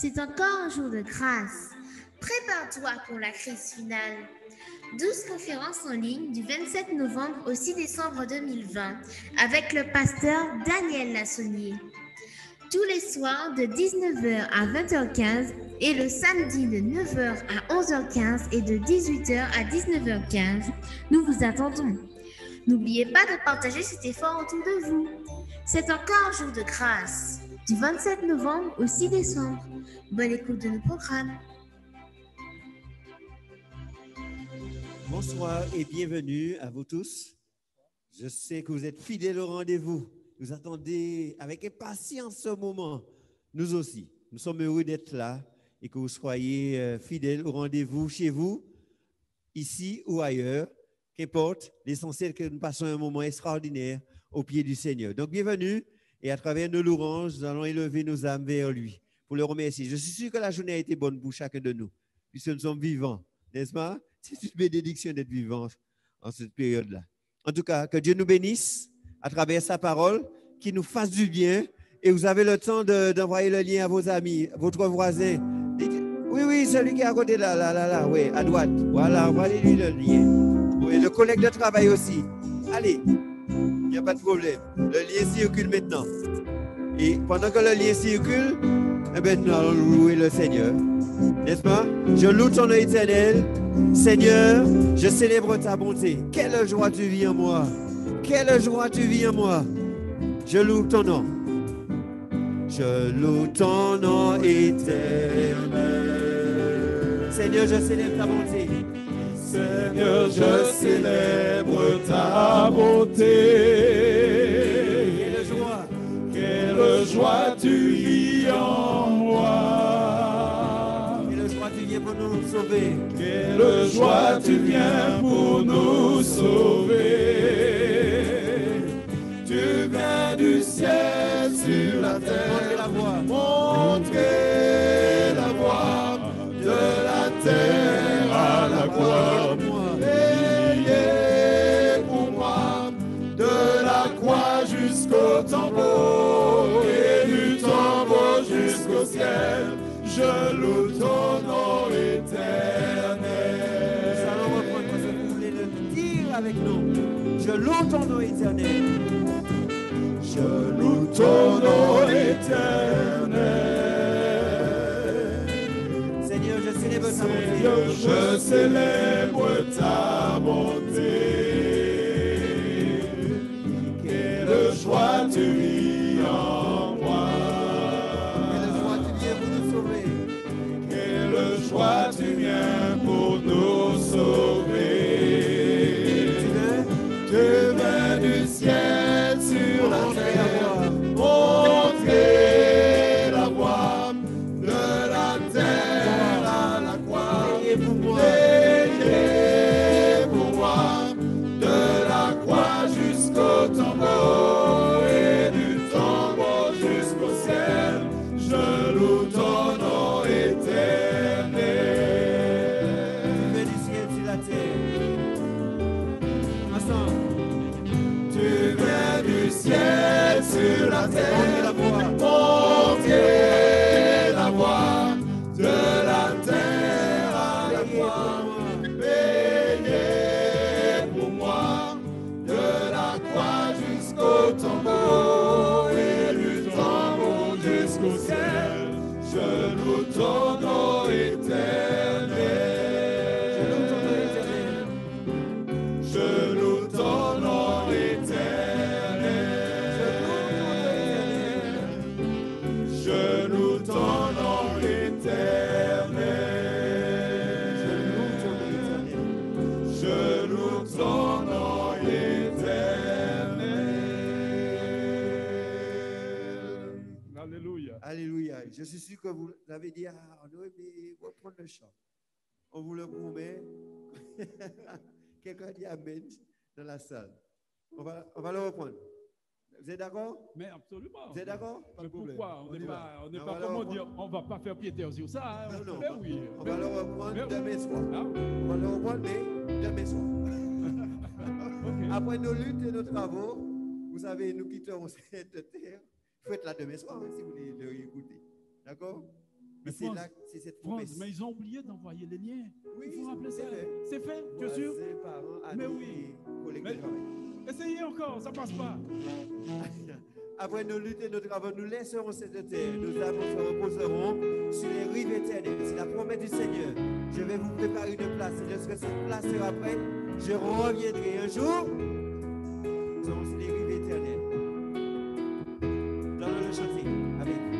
C'est encore un jour de grâce. Prépare-toi pour la crise finale. 12 conférences en ligne du 27 novembre au 6 décembre 2020 avec le pasteur Daniel Lassonnier. Tous les soirs de 19h à 20h15 et le samedi de 9h à 11h15 et de 18h à 19h15, nous vous attendons. N'oubliez pas de partager cet effort autour de vous. C'est encore un jour de grâce, du 27 novembre au 6 décembre. Bonne écoute de nos programmes. Bonsoir et bienvenue à vous tous. Je sais que vous êtes fidèles au rendez-vous. Vous attendez avec impatience ce moment. Nous aussi, nous sommes heureux d'être là et que vous soyez fidèles au rendez-vous chez vous, ici ou ailleurs. Qu'importe, l'essentiel que nous passons un moment extraordinaire au pied du Seigneur. Donc bienvenue et à travers nos louanges, nous allons élever nos âmes vers lui pour le remercier. Je suis sûr que la journée a été bonne pour chacun de nous, puisque nous sommes vivants, n'est-ce pas? C'est une bénédiction d'être vivants en cette période-là. En tout cas, que Dieu nous bénisse à travers sa parole, qu'il nous fasse du bien. Et vous avez le temps d'envoyer le lien à vos amis, votre voisin. Oui, celui qui est à côté là, oui, à droite. Voilà, envoyez-lui le lien. Et le collègue de travail aussi. Allez, il n'y a pas de problème. Le lien circule maintenant. Et pendant que le lien circule, eh bien, nous allons louer le Seigneur. N'est-ce pas? Je loue ton nom éternel. Seigneur, je célèbre ta bonté. Quelle joie tu vis en moi. Quelle joie tu vis en moi. Je loue ton nom. Je loue ton nom éternel. Seigneur, je célèbre ta bonté. Seigneur, je célèbre ta bonté. Quelle joie tu vis en moi. Quelle joie tu viens pour nous sauver. Quelle joie tu viens pour nous sauver. Tu viens du ciel sur la terre. Montrer la voie de la terre à la croix. Payé pour moi de la croix jusqu'au tombeau et du tombeau jusqu'au ciel. Je loue ton nom éternel. Nous allons reprendre ce que vous voulez le dire avec nous. Je loue ton nom éternel. Je loue ton nom éternel. Seigneur, je célèbre ta bonté. Seigneur, je célèbre ta bonté. Quelle joie tu vis en moi. Quelle joie tu viens pour nous sauver. Quelle joie tu viens pour nous sauver. Tu viens du ciel sur la terre. Montrer la voie de la terre à la croix. Payé pour moi de la croix jusqu'au tombeau et du tombeau jusqu'au ciel. Je loue ton nom éternel. Tu viens du ciel sur la terre. Ensemble. Tu viens du ciel sur la terre. Montrez La voie de la terre à la croix. Payé pour moi de la croix jusqu'au tombeau et du tombeau jusqu'au ciel. Je loue ton nom éternel. Je loue ton nom éternel. Je loue ton nom éternel. Je loue ton nom éternel. Alléluia. Alléluia. Je suis sûr que vous avez dit, on aurait aimé reprendre le chant. On vous le promet. Quelqu'un dit Amen dans la salle. On va le reprendre. Vous êtes d'accord? Mais absolument. Vous êtes d'accord? Mais pourquoi? On n'est pas, On comment va dire, on ne va pas faire piété sur ça. Hein? Non. Mais oui. On va le reprendre demain soir. Ah, On va le reprendre demain soir. okay. Après nos luttes et nos travaux, vous savez, nous quittons cette terre. Faites-la demain soir hein, si vous voulez le réécouter. D'accord? Mais c'est France, là, c'est cette France, promesse. mais ils ont oublié d'envoyer les liens. Oui, Il faut rappeler ça. c'est fait. C'est fait, tu es sûr? Voisins, parents, Mais amis oui. et collègues Mais- de travail. Essayez encore, ça passe pas. Après nos luttes et nos travaux, nous laisserons cette terre. Nos âmes se reposeront sur les rives éternelles. C'est la promesse du Seigneur. Je vais vous préparer une place. Et lorsque cette place sera prête, je reviendrai un jour. Nous serons sur les rives éternelles. Dans le chantier, avec vous.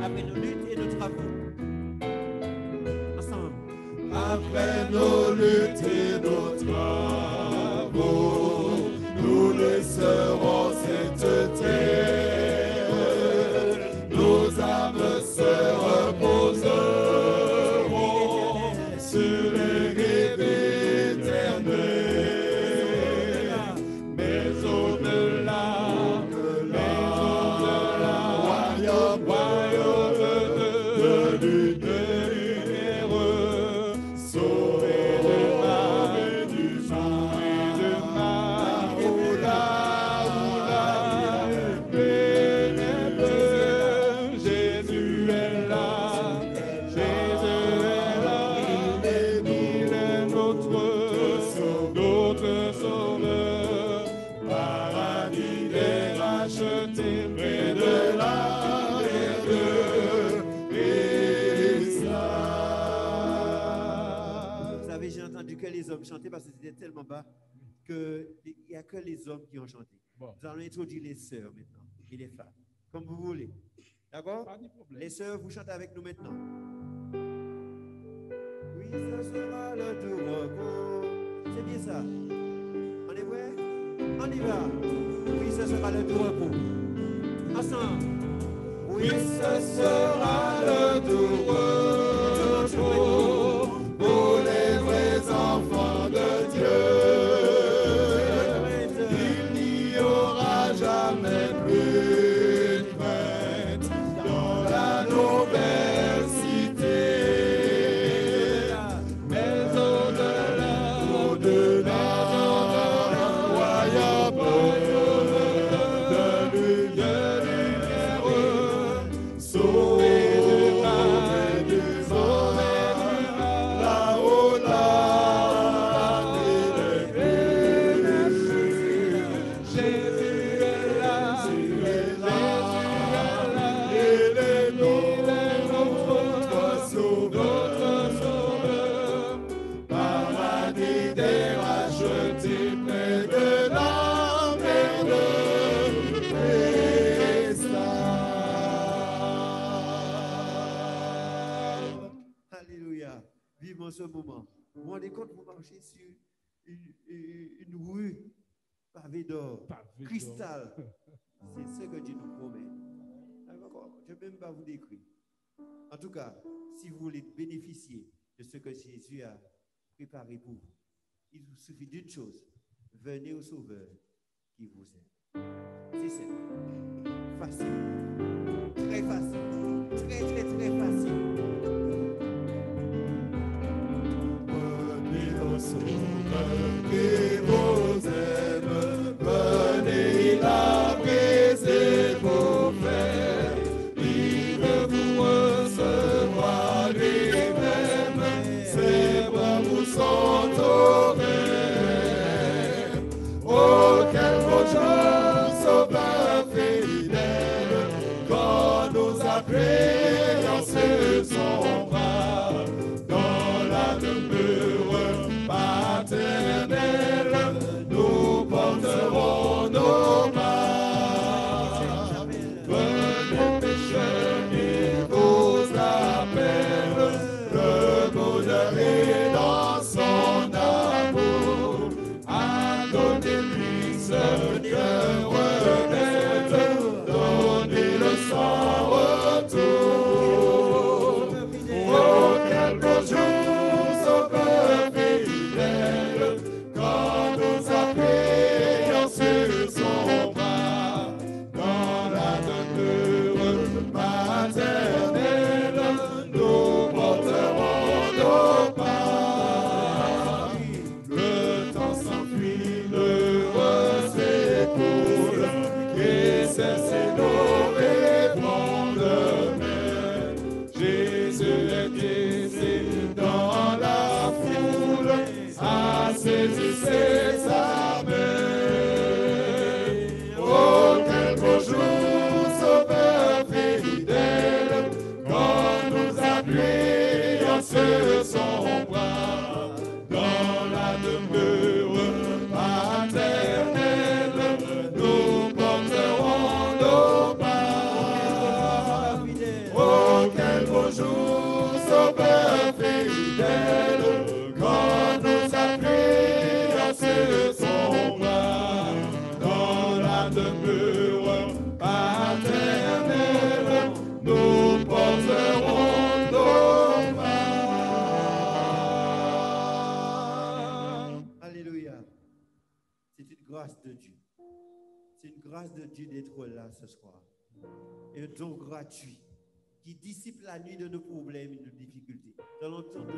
Après nos luttes et nos travaux. Ensemble. Après nos luttes et nos travaux, nous laisserons cette terre. Nos âmes se reposeront sur les rives éternelles. Mais au-delà, royaume de lumière, sauvé du mal, Jésus est là, il est notre sauveur, paradis déracheté près de la mer et ça. Vous savez, j'ai entendu que les hommes chantaient parce que c'était tellement bas qu'il n'y a que les hommes qui ont chanté. Bon. Nous allons introduire les sœurs maintenant et les femmes, comme vous voulez. D'accord? Pas de problème. Les sœurs, vous chantez avec nous maintenant. Oui, ce sera le doux repos. C'est bien ça. On est prêts? On y va. Oui, ce sera le doux repos. Ensemble. Oui, Ce sera le doux repos pour les vrais enfants de Dieu. Il n'y aura jamais plus de crainte dans la nouvelle cité. Mais au-delà, royaume de lumière, sauvé du mal, là-haut, là, il est Jésus est là, il est notre sauveur, paradis déracheté près de la mer de Cristal. Alléluia. Vivons ce moment. Vous vous rendez compte, vous marchez sur une rue pavée d'or, Pavé d'or. cristal. C'est ce que Dieu nous promet. Alors, je ne peux même pas vous décrire. En tout cas, si vous voulez bénéficier de ce que Jésus a préparé pour vous, il vous suffit d'une chose. Venez au Sauveur qui vous aime. C'est simple. Facile. Très facile. Très facile. Venez au Sauveur qui vous aime, venez, il a brisé vos frères, il veut vous recevoir lui-même, ses bras vous sont ouverts. Oh, quel beau jour, Sauveur fidèle, quand nous appuyons sur son bras, dans la demeure paternelle. saisissez sa main. Oh, quel beau jour, sauveur fidèle, quand nous appuyons sur son bras, dans la demeure paternelle, nous porterons nos pas. Oh, quel beau jour, sauveur fidèle, quand nous appuyons sur son bras, dans la demeure paternelle, nous porterons nos pas. Alléluia. C'est une grâce de Dieu. C'est une grâce de Dieu d'être là ce soir. Et un don gratuit qui dissipe la nuit de nos problèmes et de nos difficultés. Nous allons entendre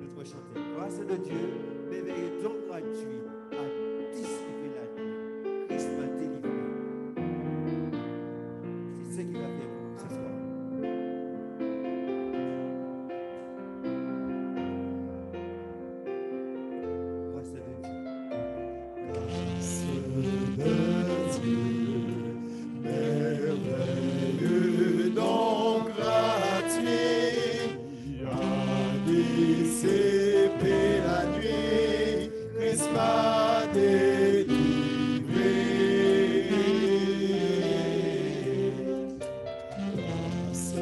notre chanteur. Grâce de Dieu, réveille un don gratuit à dissiper la nuit. Christ m'a délivré. C'est ce qu'il va faire pour vous ce soir. Grâce de Dieu. Merveilleux don gratuit, a dissipé la nuit, Christ m'a délivré. Grâce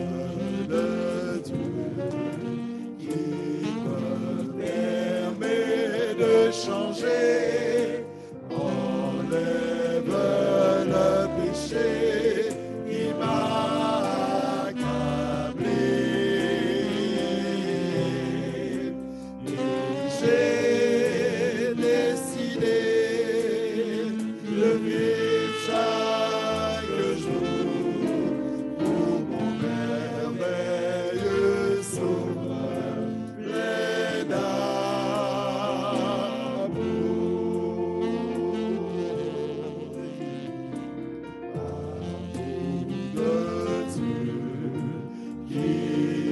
de Dieu qui me permet de changer, enlève le péché qui m'a accablé. Et j'ai décidé de vivre chaque jour pour mon merveilleux sauveur, plein d'amour. De Dieu qui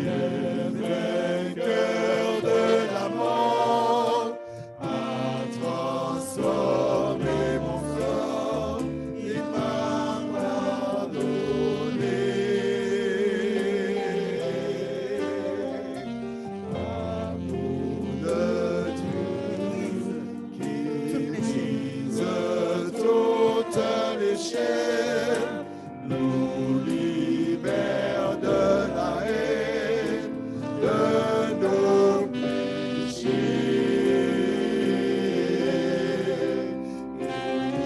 est vainqueur de la mort, a transformé mon corps, il m'a pardonné. Amour de Dieu qui brise toutes les chaînes, nous libère de la haine, de nos péchés.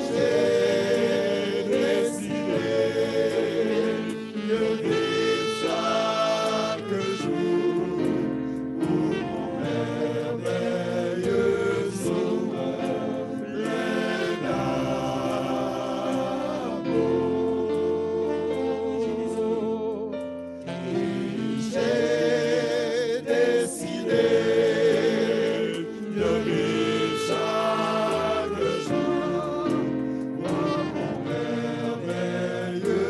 J'ai décidé de vivre chaque jour pour mon merveilleux sauveur, plein d'amour. J'ai décidé de vivre chaque jour pour mon merveilleux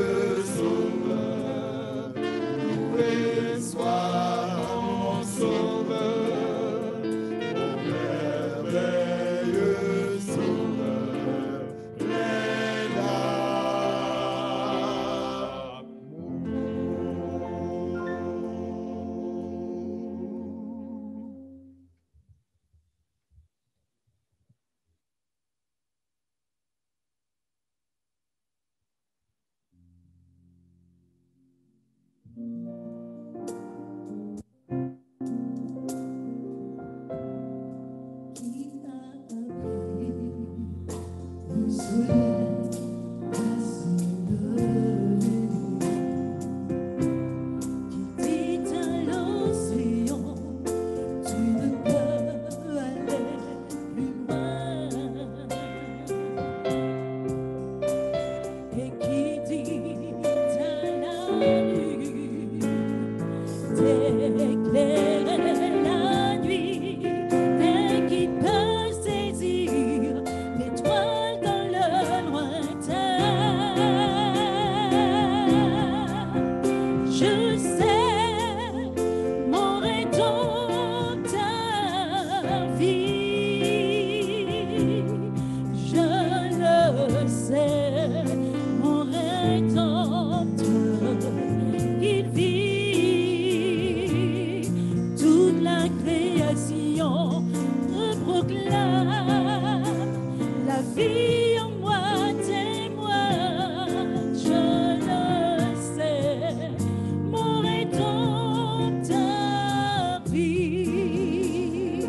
sauveur. Loué soit mon sauveur, mon merveilleux sauveur, plein d'amour. Qui t'a appris où souhaite qui dit à l'océan, tu ne peux aller plus loin. Et qui dit à la nuit, d'éclairer la nuit, et qui peut saisir l'étoile dans le vie en moi témoigne, je le sais, mon Rédempteur vit.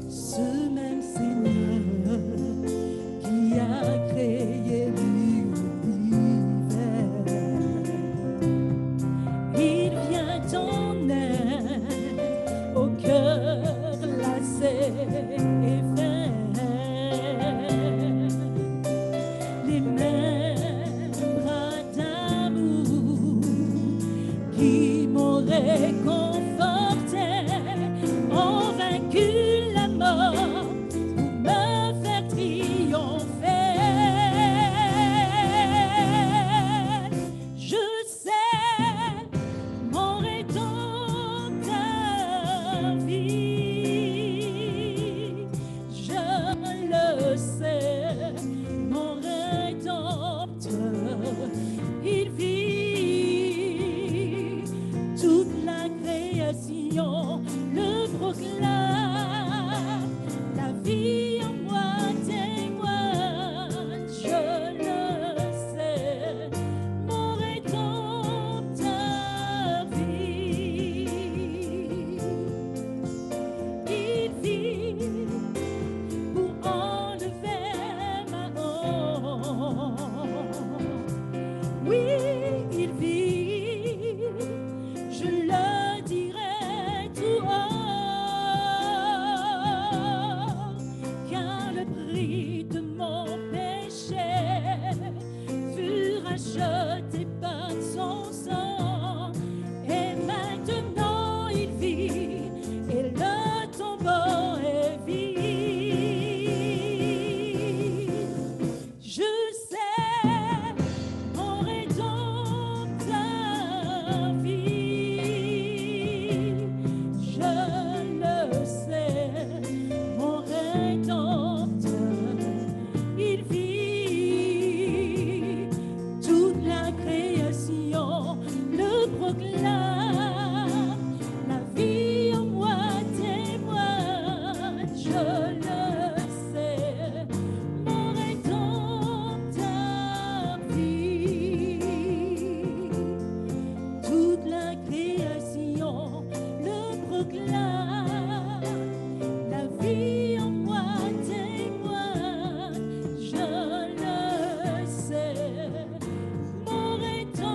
Ce même Seigneur qui a créé l'univers, il vient en aide au cœur lassé et frêle. Les mêmes bras d'amour qui m'ont réconforté ont vaincu la mort pour me faire triompher. Je sais, mon Rédempteur vit. Je le sais, mon Rédempteur, il vit. Toute la création le proclame, la vie en moi témoigne, je le sais, mon Rédempteur vit. Il vit pour enlever ma honte. Oui, il vit, je le dirai tout haut, car le prix de mon péché fut racheté par son sang. Et maintenant il vit, et le tombeau est vide. Je sais, mon Rédempteur vit. Je le sais, mon Rédempteur, il vit. Toute la création le proclame, la vie en moi témoigne, je le sais, mon Rédempteur vit. Toute la création le proclame, la vie en moi témoigne, je le sais, mon Rédempteur,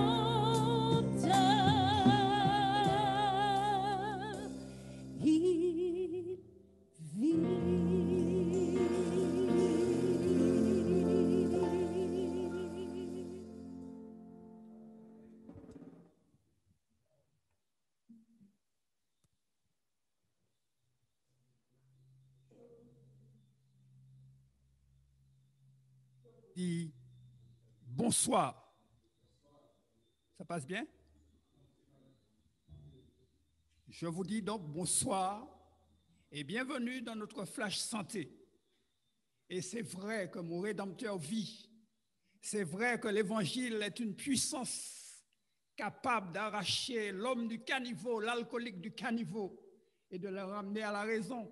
il vit. Dis bonsoir. Ça passe bien? Je vous dis donc bonsoir et bienvenue dans notre flash santé. Et c'est vrai que mon Rédempteur vit. C'est vrai que l'Évangile est une puissance capable d'arracher l'homme du caniveau, l'alcoolique du caniveau, et de le ramener à la raison.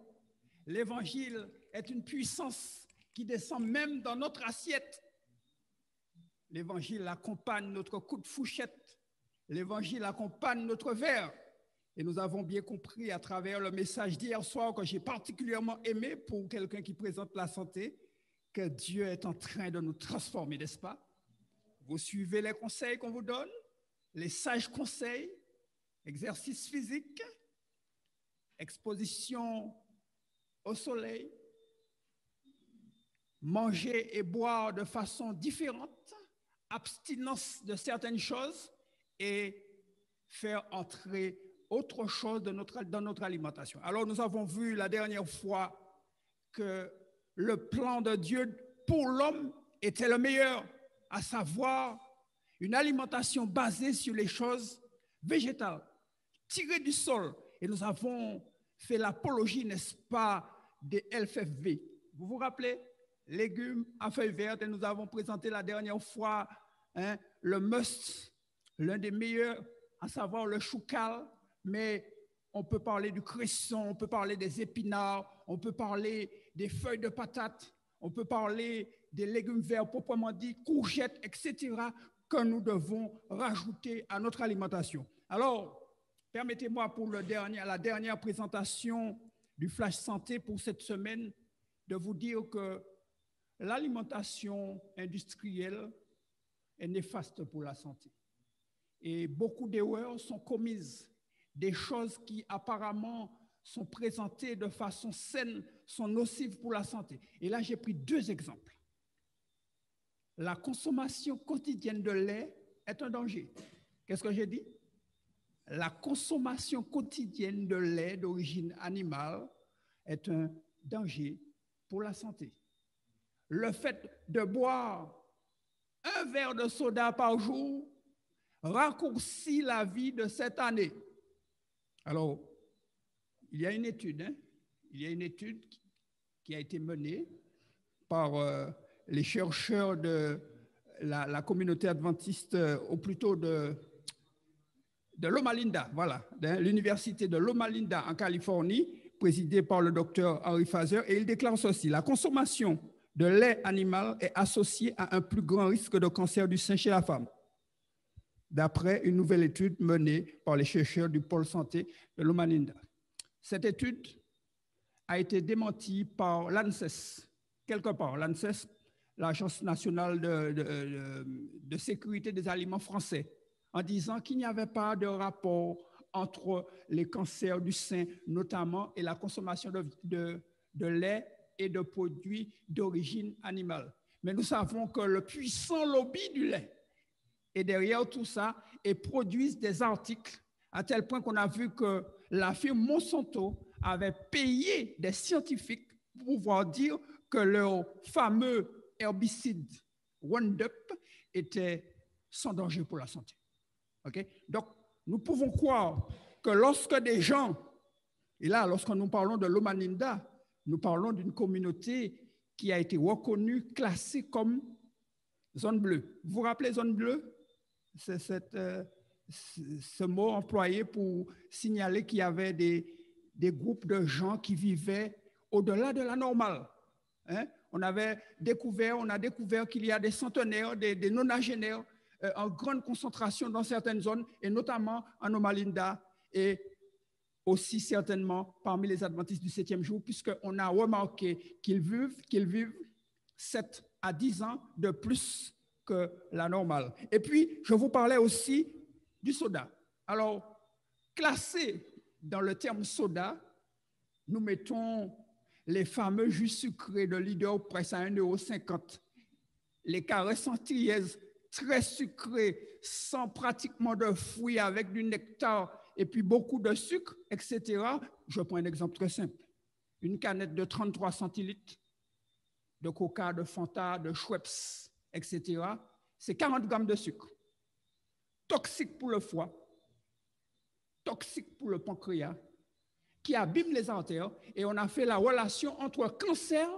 L'Évangile est une puissance qui descend même dans notre assiette. L'Évangile accompagne notre coup de fourchette. L'Évangile accompagne notre verre. Et nous avons bien compris à travers le message d'hier soir que j'ai particulièrement aimé pour quelqu'un qui présente la santé, que Dieu est en train de nous transformer, n'est-ce pas? Vous suivez les conseils qu'on vous donne, les sages conseils, exercice physique, exposition au soleil, manger et boire de façon différente, abstinence de certaines choses et faire entrer autre chose dans notre alimentation. Alors nous avons vu la dernière fois que le plan de Dieu pour l'homme était le meilleur, à savoir une alimentation basée sur les choses végétales, tirées du sol. Et nous avons fait l'apologie, n'est-ce pas, des LFFV. Vous vous rappelez? Légumes à feuilles vertes, et nous avons présenté la dernière fois le must, l'un des meilleurs, à savoir le choucal, mais on peut parler du cresson, on peut parler des épinards, on peut parler des feuilles de patates, on peut parler des légumes verts proprement dit, courgettes, etc., que nous devons rajouter à notre alimentation. Alors, permettez-moi pour la dernière présentation du Flash Santé pour cette semaine de vous dire que l'alimentation industrielle est néfaste pour la santé. Et beaucoup d'erreurs sont commises. Des choses qui apparemment sont présentées de façon saine sont nocives pour la santé. Et là, j'ai pris 2 exemples. La consommation quotidienne de lait est un danger. Qu'est-ce que j'ai dit? La consommation quotidienne de lait d'origine animale est un danger pour la santé. Le fait de boire un verre de soda par jour raccourcit la vie de cette année. Alors, il y a une étude, qui a été menée par les chercheurs de la communauté adventiste, ou plutôt de Loma Linda, voilà, de l'université de Loma Linda en Californie, présidée par le docteur Henry Fazer, et il déclare ceci: la consommation de lait animal est associée à un plus grand risque de cancer du sein chez la femme, d'après une nouvelle étude menée par les chercheurs du pôle santé de Loma Linda. Cette étude a été démentie par l'ANSES, quelque part. L'ANSES, l'Agence nationale de sécurité des aliments français, en disant qu'il n'y avait pas de rapport entre les cancers du sein, notamment, et la consommation de lait et de produits d'origine animale. Mais nous savons que le puissant lobby du lait est derrière tout ça et produisent des articles à tel point qu'on a vu que la firme Monsanto avait payé des scientifiques pour pouvoir dire que leur fameux herbicide Roundup était sans danger pour la santé. Okay? Donc, nous pouvons croire que lorsque des gens, et là, lorsque nous parlons de Loma Linda, nous parlons d'une communauté qui a été reconnue, classée comme zone bleue. Vous vous rappelez zone bleue? C'est ce mot employé pour signaler qu'il y avait des groupes de gens qui vivaient au-delà de la normale. Hein? On a découvert qu'il y a des centenaires, des nonagénaires en grande concentration dans certaines zones, et notamment en Loma Linda, et aussi certainement parmi les adventistes du 7e jour, puisqu'on a remarqué qu'ils vivent 7 à 10 ans de plus que la normale. Et puis, je vous parlais aussi du soda. Alors, classé dans le terme soda, nous mettons les fameux jus sucrés de Leader Price à 1,50 €, les caresses antillaises très sucrées, sans pratiquement de fruits, avec du nectar et puis beaucoup de sucre, etc. Je prends un exemple très simple. Une canette de 33 centilitres de Coca, de Fanta, de Schweppes, etc., c'est 40 grammes de sucre. Toxique pour le foie, toxique pour le pancréas, qui abîme les artères, et on a fait la relation entre cancer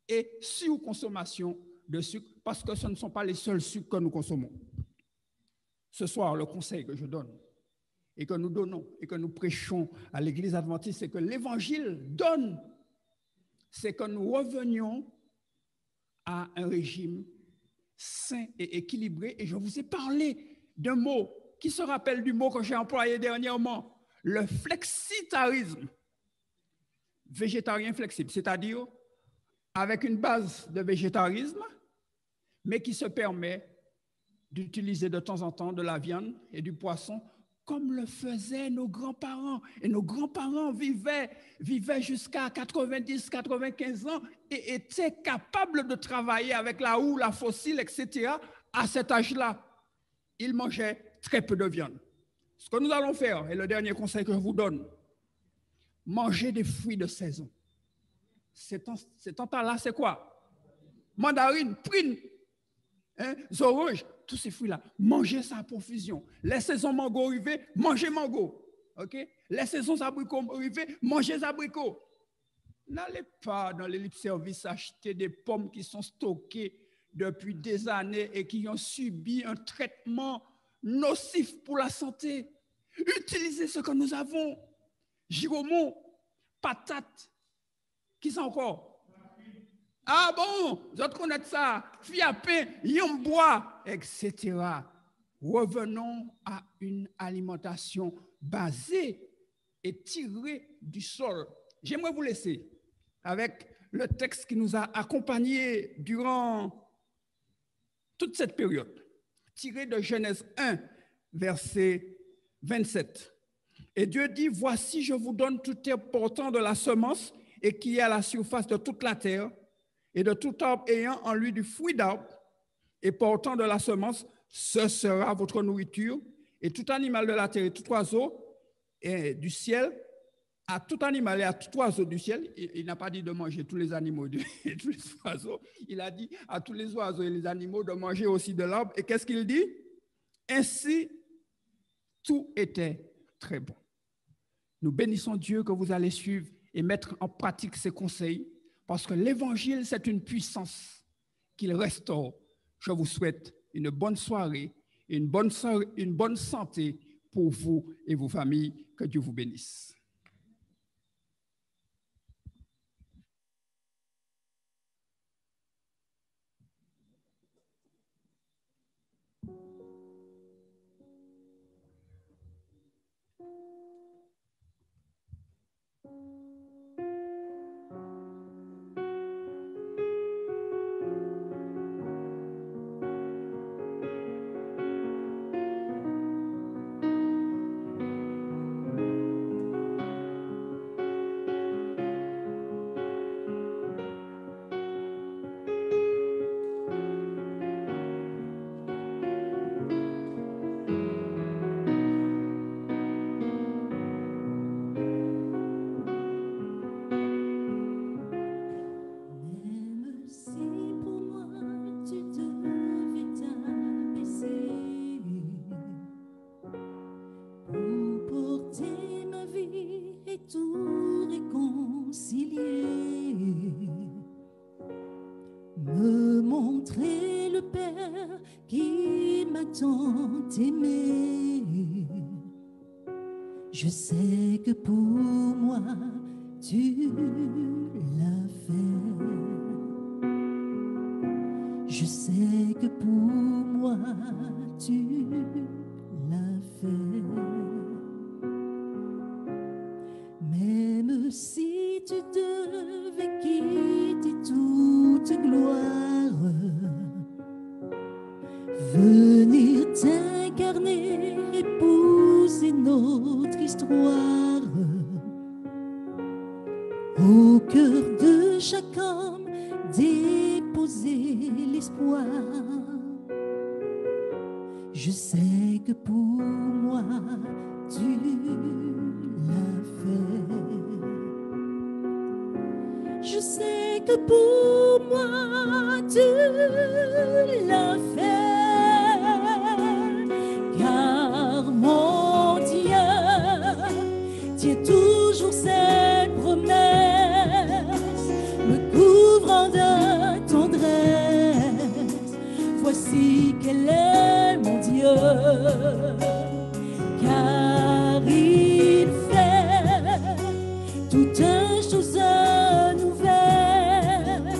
et surconsommation de sucre, parce que ce ne sont pas les seuls sucres que nous consommons. Ce soir, le conseil que je donne, et que nous donnons, et que nous prêchons à l'Église adventiste, c'est que l'Évangile donne, c'est que nous revenions à un régime sain et équilibré. Et je vous ai parlé d'un mot qui se rappelle du mot que j'ai employé dernièrement, le flexitarisme, végétarien flexible, c'est-à-dire avec une base de végétarisme, mais qui se permet d'utiliser de temps en temps de la viande et du poisson, comme le faisaient nos grands-parents. Et nos grands-parents vivaient jusqu'à 90, 95 ans et étaient capables de travailler avec la houe, la fossile, etc. À cet âge-là, ils mangeaient très peu de viande. Ce que nous allons faire, et le dernier conseil que je vous donne, manger des fruits de saison. Ces temps-là, c'est quoi? Mandarine, prune, oranges, tous ces fruits-là, mangez ça à profusion. Les saisons mango arrivées, mangez mango. Okay? Les saisons abricots arrivées, mangez abricots. N'allez pas dans les libre-service acheter des pommes qui sont stockées depuis des années et qui ont subi un traitement nocif pour la santé. Utilisez ce que nous avons. Giromont, patate. Qui c'est encore? Ah bon, vous autres connaissez ça. Fiapin, yambois, etc. Revenons à une alimentation basée et tirée du sol. J'aimerais vous laisser avec le texte qui nous a accompagnés durant toute cette période, tiré de Genèse 1, verset 27. Et Dieu dit, voici, je vous donne tout herbe portant de la semence et qui est à la surface de toute la terre, et de tout arbre ayant en lui du fruit d'arbre et portant de la semence, ce sera votre nourriture, et tout animal de la terre et tout oiseau et du ciel, à tout animal et à tout oiseau du ciel, il n'a pas dit de manger tous les animaux et tous les oiseaux, il a dit à tous les oiseaux et les animaux de manger aussi de l'arbre. Et qu'est-ce qu'il dit? Ainsi, tout était très bon. Nous bénissons Dieu que vous allez suivre et mettre en pratique ses conseils, parce que l'évangile, c'est une puissance qu'il restaure. Je vous souhaite une bonne soirée, une bonne santé pour vous et vos familles. Que Dieu vous bénisse. Me montrer le Père qui m'a tant aimé. Je sais que pour moi tu l'as fait. Je sais que pour moi tu l'as fait. Même si tu devais quitter toute gloire, venir t'incarner, épouser notre histoire, au cœur de chaque homme, déposer l'espoir. Je sais que pour moi, tu l'as fait. Je sais que pour moi, tu l'as fait. Car mon Dieu tient toujours ses promesses, me couvrant de tendresse. Voici quel est mon Dieu. Car il fait toutes choses nouvelles,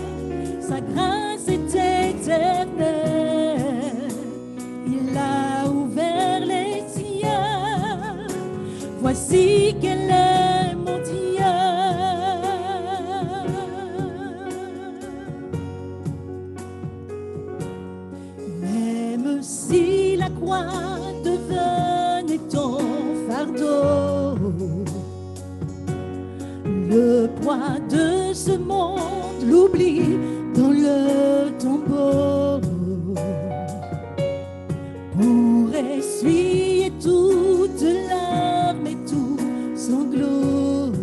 sa grâce est éternelle. Il a ouvert les cieux, voici quel est mon Dieu. Même si la croix devenait ton fardeau, le poids de ce monde, l'oubli dans le tombeau, pour essuyer toute larme et tout sanglot.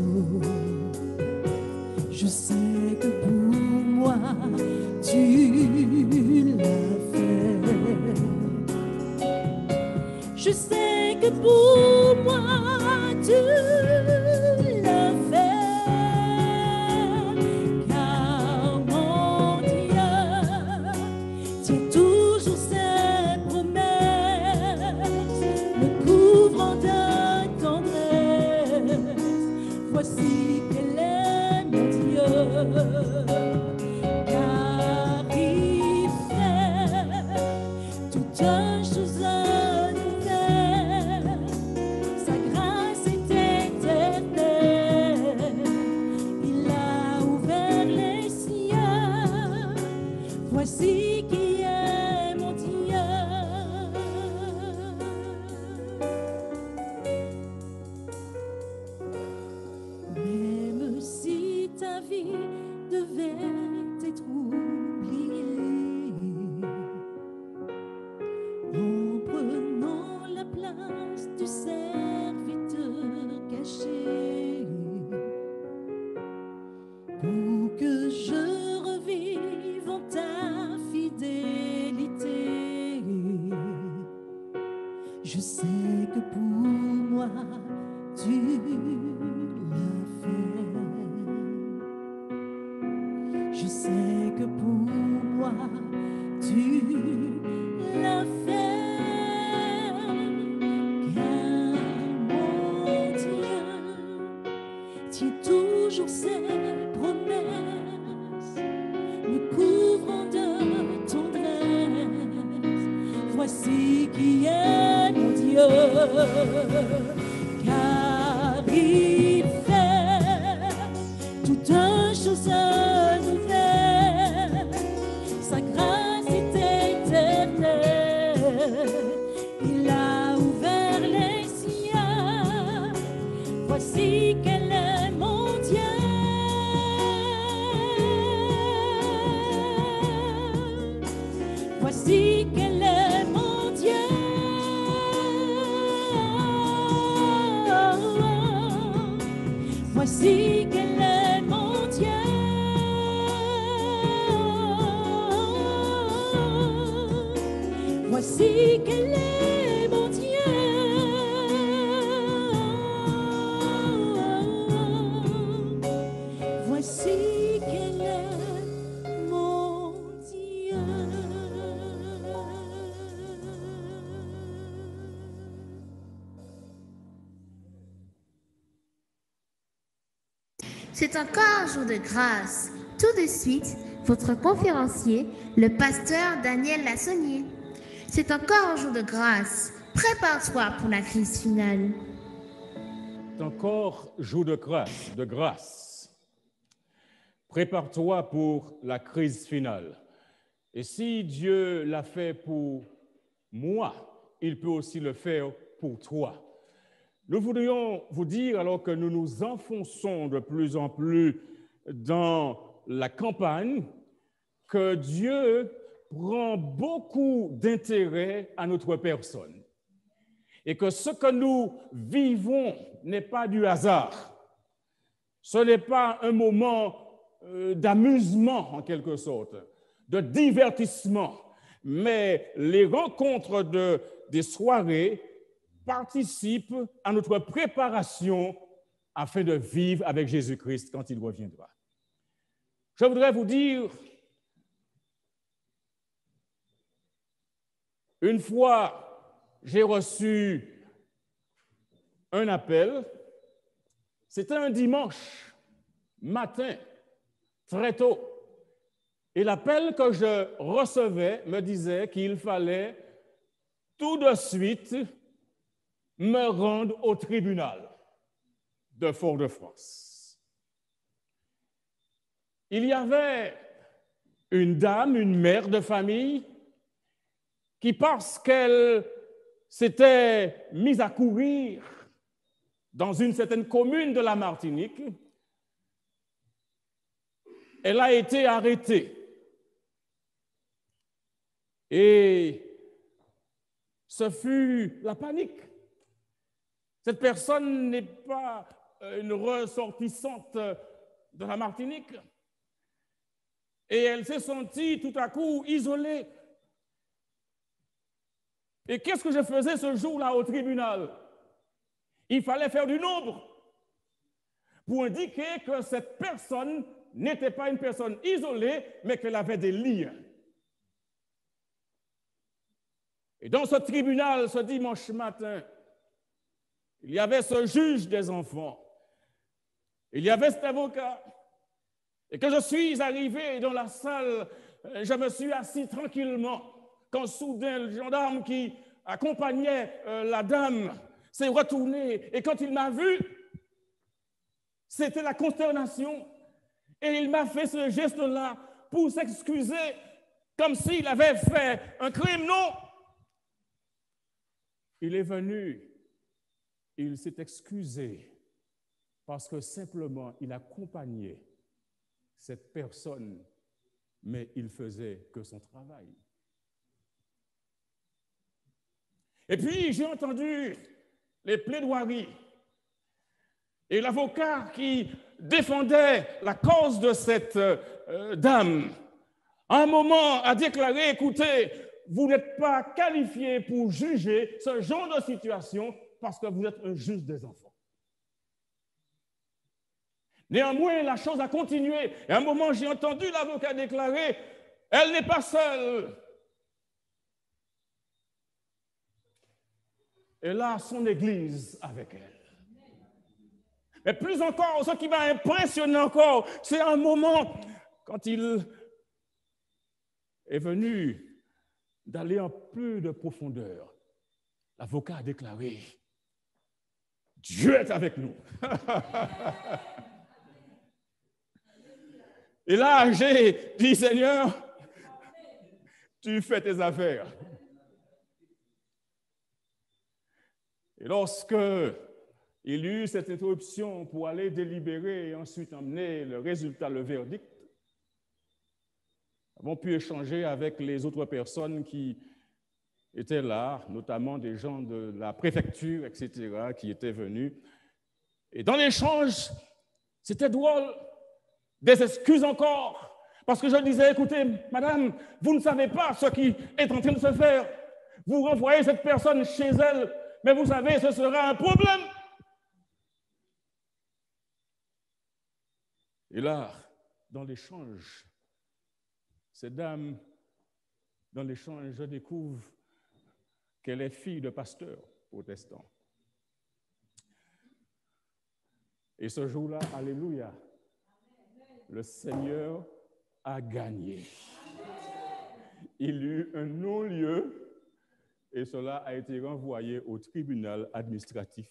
Je sais que pour moi tu l'as fait. Je sais que pour moi tu l'as fait. Car mon Dieu Voici quel est mon Dieu, car il fait toutes choses nouvelles. Sa grâce est éternelle. Il a ouvert les cieux. Voici qui est mon Dieu. Même si ta vie devait être oubliée, en prenant la place du serviteur caché, pour que je revive en ta fidélité, je sais que pour moi tu l'as fait. Je sais que pour moi tu l'as fait. Car mon Dieu tient toujours ses promesses, me couvrant de tendresse. Voici qui est mon Dieu, car il fait toutes choses nouvelles. Sa grâce est éternelle. Il a ouvert les cieux. Voici quel est mon Dieu. Voici quel est mon Dieu. Voici quel est mon Dieu. Voici quel est mon Dieu. Voici quel est mon Dieu. C'est encore un jour de grâce. Tout de suite, votre conférencier, le pasteur Daniel Lassonnier. C'est encore un jour de grâce. Prépare-toi pour la crise finale. C'est encore jour de grâce, de grâce. Prépare-toi pour la crise finale. Et si Dieu l'a fait pour moi, il peut aussi le faire pour toi. Nous voudrions vous dire, alors que nous nous enfonçons de plus en plus dans la campagne, que Dieu prend beaucoup d'intérêt à notre personne et que ce que nous vivons n'est pas du hasard. Ce n'est pas un moment d'amusement, en quelque sorte, de divertissement, mais les rencontres des soirées participent à notre préparation afin de vivre avec Jésus-Christ quand il reviendra. Je voudrais vous dire, une fois j'ai reçu un appel, c'était un dimanche matin, très tôt, et l'appel que je recevais me disait qu'il fallait tout de suite me rendre au tribunal de Fort-de-France. Il y avait une dame, une mère de famille, qui, parce qu'elle s'était mise à courir dans une certaine commune de la Martinique, elle a été arrêtée. Et ce fut la panique. Cette personne n'est pas une ressortissante de la Martinique. Et elle s'est sentie tout à coup isolée. Et qu'est-ce que je faisais ce jour-là au tribunal? Il fallait faire du nombre pour indiquer que cette personne n'était pas une personne isolée, mais qu'elle avait des liens. Et dans ce tribunal, ce dimanche matin, il y avait ce juge des enfants Il y avait cet avocat. Et quand je suis arrivé dans la salle, je me suis assis tranquillement quand soudain le gendarme qui accompagnait la dame s'est retourné. Et quand il m'a vu, c'était la consternation. Et il m'a fait ce geste-là pour s'excuser comme s'il avait fait un crime. Non! Il est venu, il s'est excusé parce que simplement il accompagnait cette personne, mais il faisait que son travail. Et puis j'ai entendu les plaidoiries et l'avocat qui défendait la cause de cette dame, à un moment a déclaré, écoutez, vous n'êtes pas qualifié pour juger ce genre de situation parce que vous êtes un juge des enfants. Néanmoins, la chose a continué. Et à un moment, j'ai entendu l'avocat déclarer, elle n'est pas seule. Elle a son église avec elle. Mais plus encore, ce qui m'a impressionné encore, c'est un moment quand il est venu d'aller un peu de profondeur. L'avocat a déclaré, Dieu est avec nous. Et là, j'ai dit, Seigneur, tu fais tes affaires. Et lorsque il eut cette interruption pour aller délibérer et ensuite emmener le résultat, le verdict, nous avons pu échanger avec les autres personnes qui étaient là, notamment des gens de la préfecture, etc., qui étaient venus. Et dans l'échange, c'était drôle, des excuses encore, parce que je disais, écoutez, madame, vous ne savez pas ce qui est en train de se faire. Vous renvoyez cette personne chez elle, mais vous savez, ce sera un problème. Et là, dans l'échange, cette dame, dans l'échange, je découvre qu'elle est fille de pasteur protestant. Et ce jour-là, alléluia, le Seigneur a gagné. Il eut un non-lieu et cela a été renvoyé au tribunal administratif.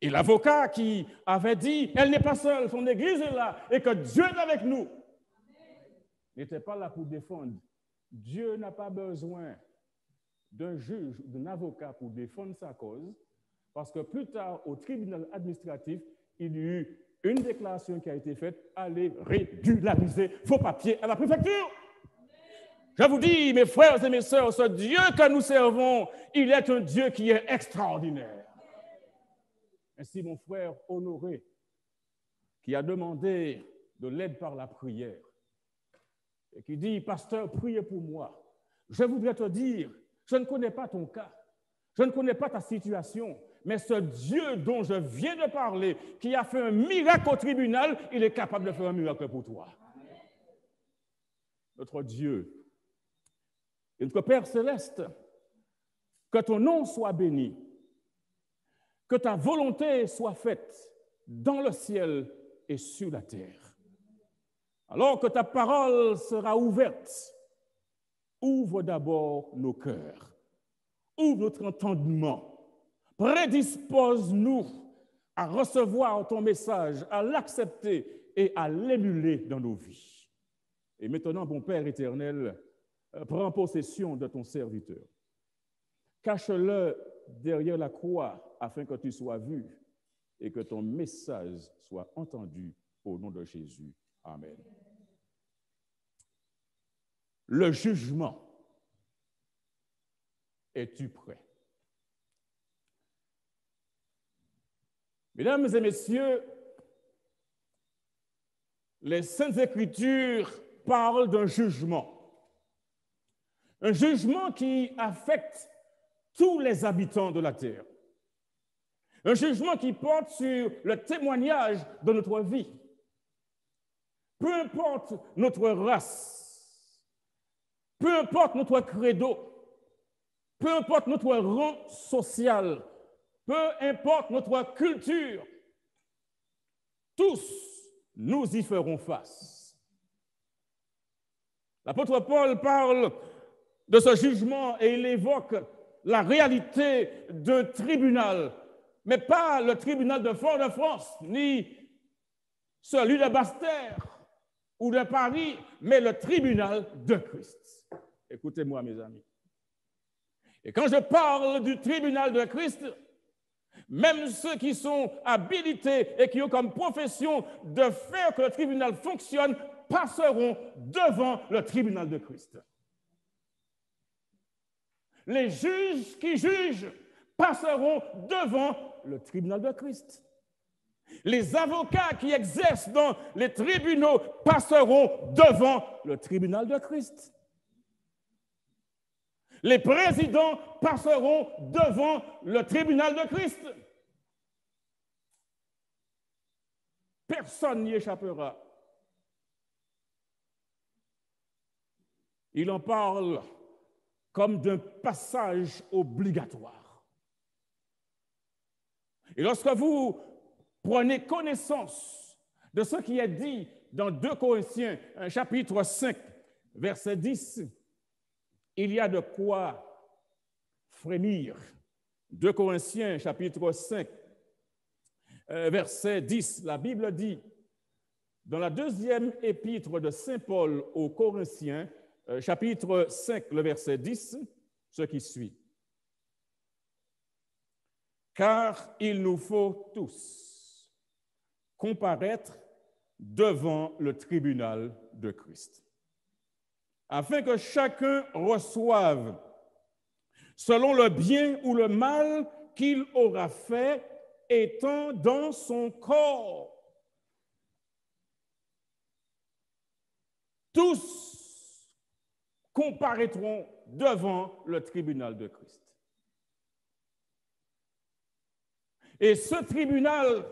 Et l'avocat qui avait dit, elle n'est pas seule, son église est là et que Dieu est avec nous, n'était pas là pour défendre. Dieu n'a pas besoin d'un juge ou d'un avocat pour défendre sa cause, parce que plus tard, au tribunal administratif, il y eut une déclaration qui a été faite, allez régulariser vos papiers à la préfecture. Je vous dis, mes frères et mes sœurs, ce Dieu que nous servons, il est un Dieu qui est extraordinaire. Ainsi, mon frère Honoré, qui a demandé de l'aide par la prière, et qui dit, pasteur, priez pour moi. Je voudrais te dire, je ne connais pas ton cas, je ne connais pas ta situation, mais ce Dieu dont je viens de parler, qui a fait un miracle au tribunal, il est capable de faire un miracle pour toi. Notre Dieu, et notre Père céleste, que ton nom soit béni, que ta volonté soit faite dans le ciel et sur la terre. Alors que ta parole sera ouverte, ouvre d'abord nos cœurs, ouvre notre entendement, prédispose-nous à recevoir ton message, à l'accepter et à l'émuler dans nos vies. Et maintenant, mon Père éternel, prends possession de ton serviteur. Cache-le derrière la croix afin que tu sois vu et que ton message soit entendu au nom de Jésus. Amen. Le jugement. Es-tu prêt? Mesdames et messieurs, les Saintes Écritures parlent d'un jugement. Un jugement qui affecte tous les habitants de la terre. Un jugement qui porte sur le témoignage de notre vie. Peu importe notre race, peu importe notre credo, peu importe notre rang social, peu importe notre culture, tous nous y ferons face. L'apôtre Paul parle de ce jugement et il évoque la réalité d'un tribunal, mais pas le tribunal de Fort-de-France, ni celui de Basse-Terre ou de Paris, mais le tribunal de Christ. Écoutez-moi, mes amis. Et quand je parle du tribunal de Christ, même ceux qui sont habilités et qui ont comme profession de faire que le tribunal fonctionne passeront devant le tribunal de Christ. Les juges qui jugent passeront devant le tribunal de Christ. Les avocats qui exercent dans les tribunaux passeront devant le tribunal de Christ. Les présidents passeront devant le tribunal de Christ. Personne n'y échappera. Il en parle comme d'un passage obligatoire. Et lorsque vous prenez connaissance de ce qui est dit dans 2 Corinthiens, chapitre 5, verset 10, il y a de quoi frémir. 2 Corinthiens, chapitre 5, verset 10, la Bible dit, dans la 2e épître de Saint Paul aux Corinthiens, chapitre 5, le verset 10, ce qui suit. Car il nous faut tous comparaître devant le tribunal de Christ, afin que chacun reçoive, selon le bien ou le mal qu'il aura fait, étant dans son corps. Tous comparaîtront devant le tribunal de Christ. Et ce tribunal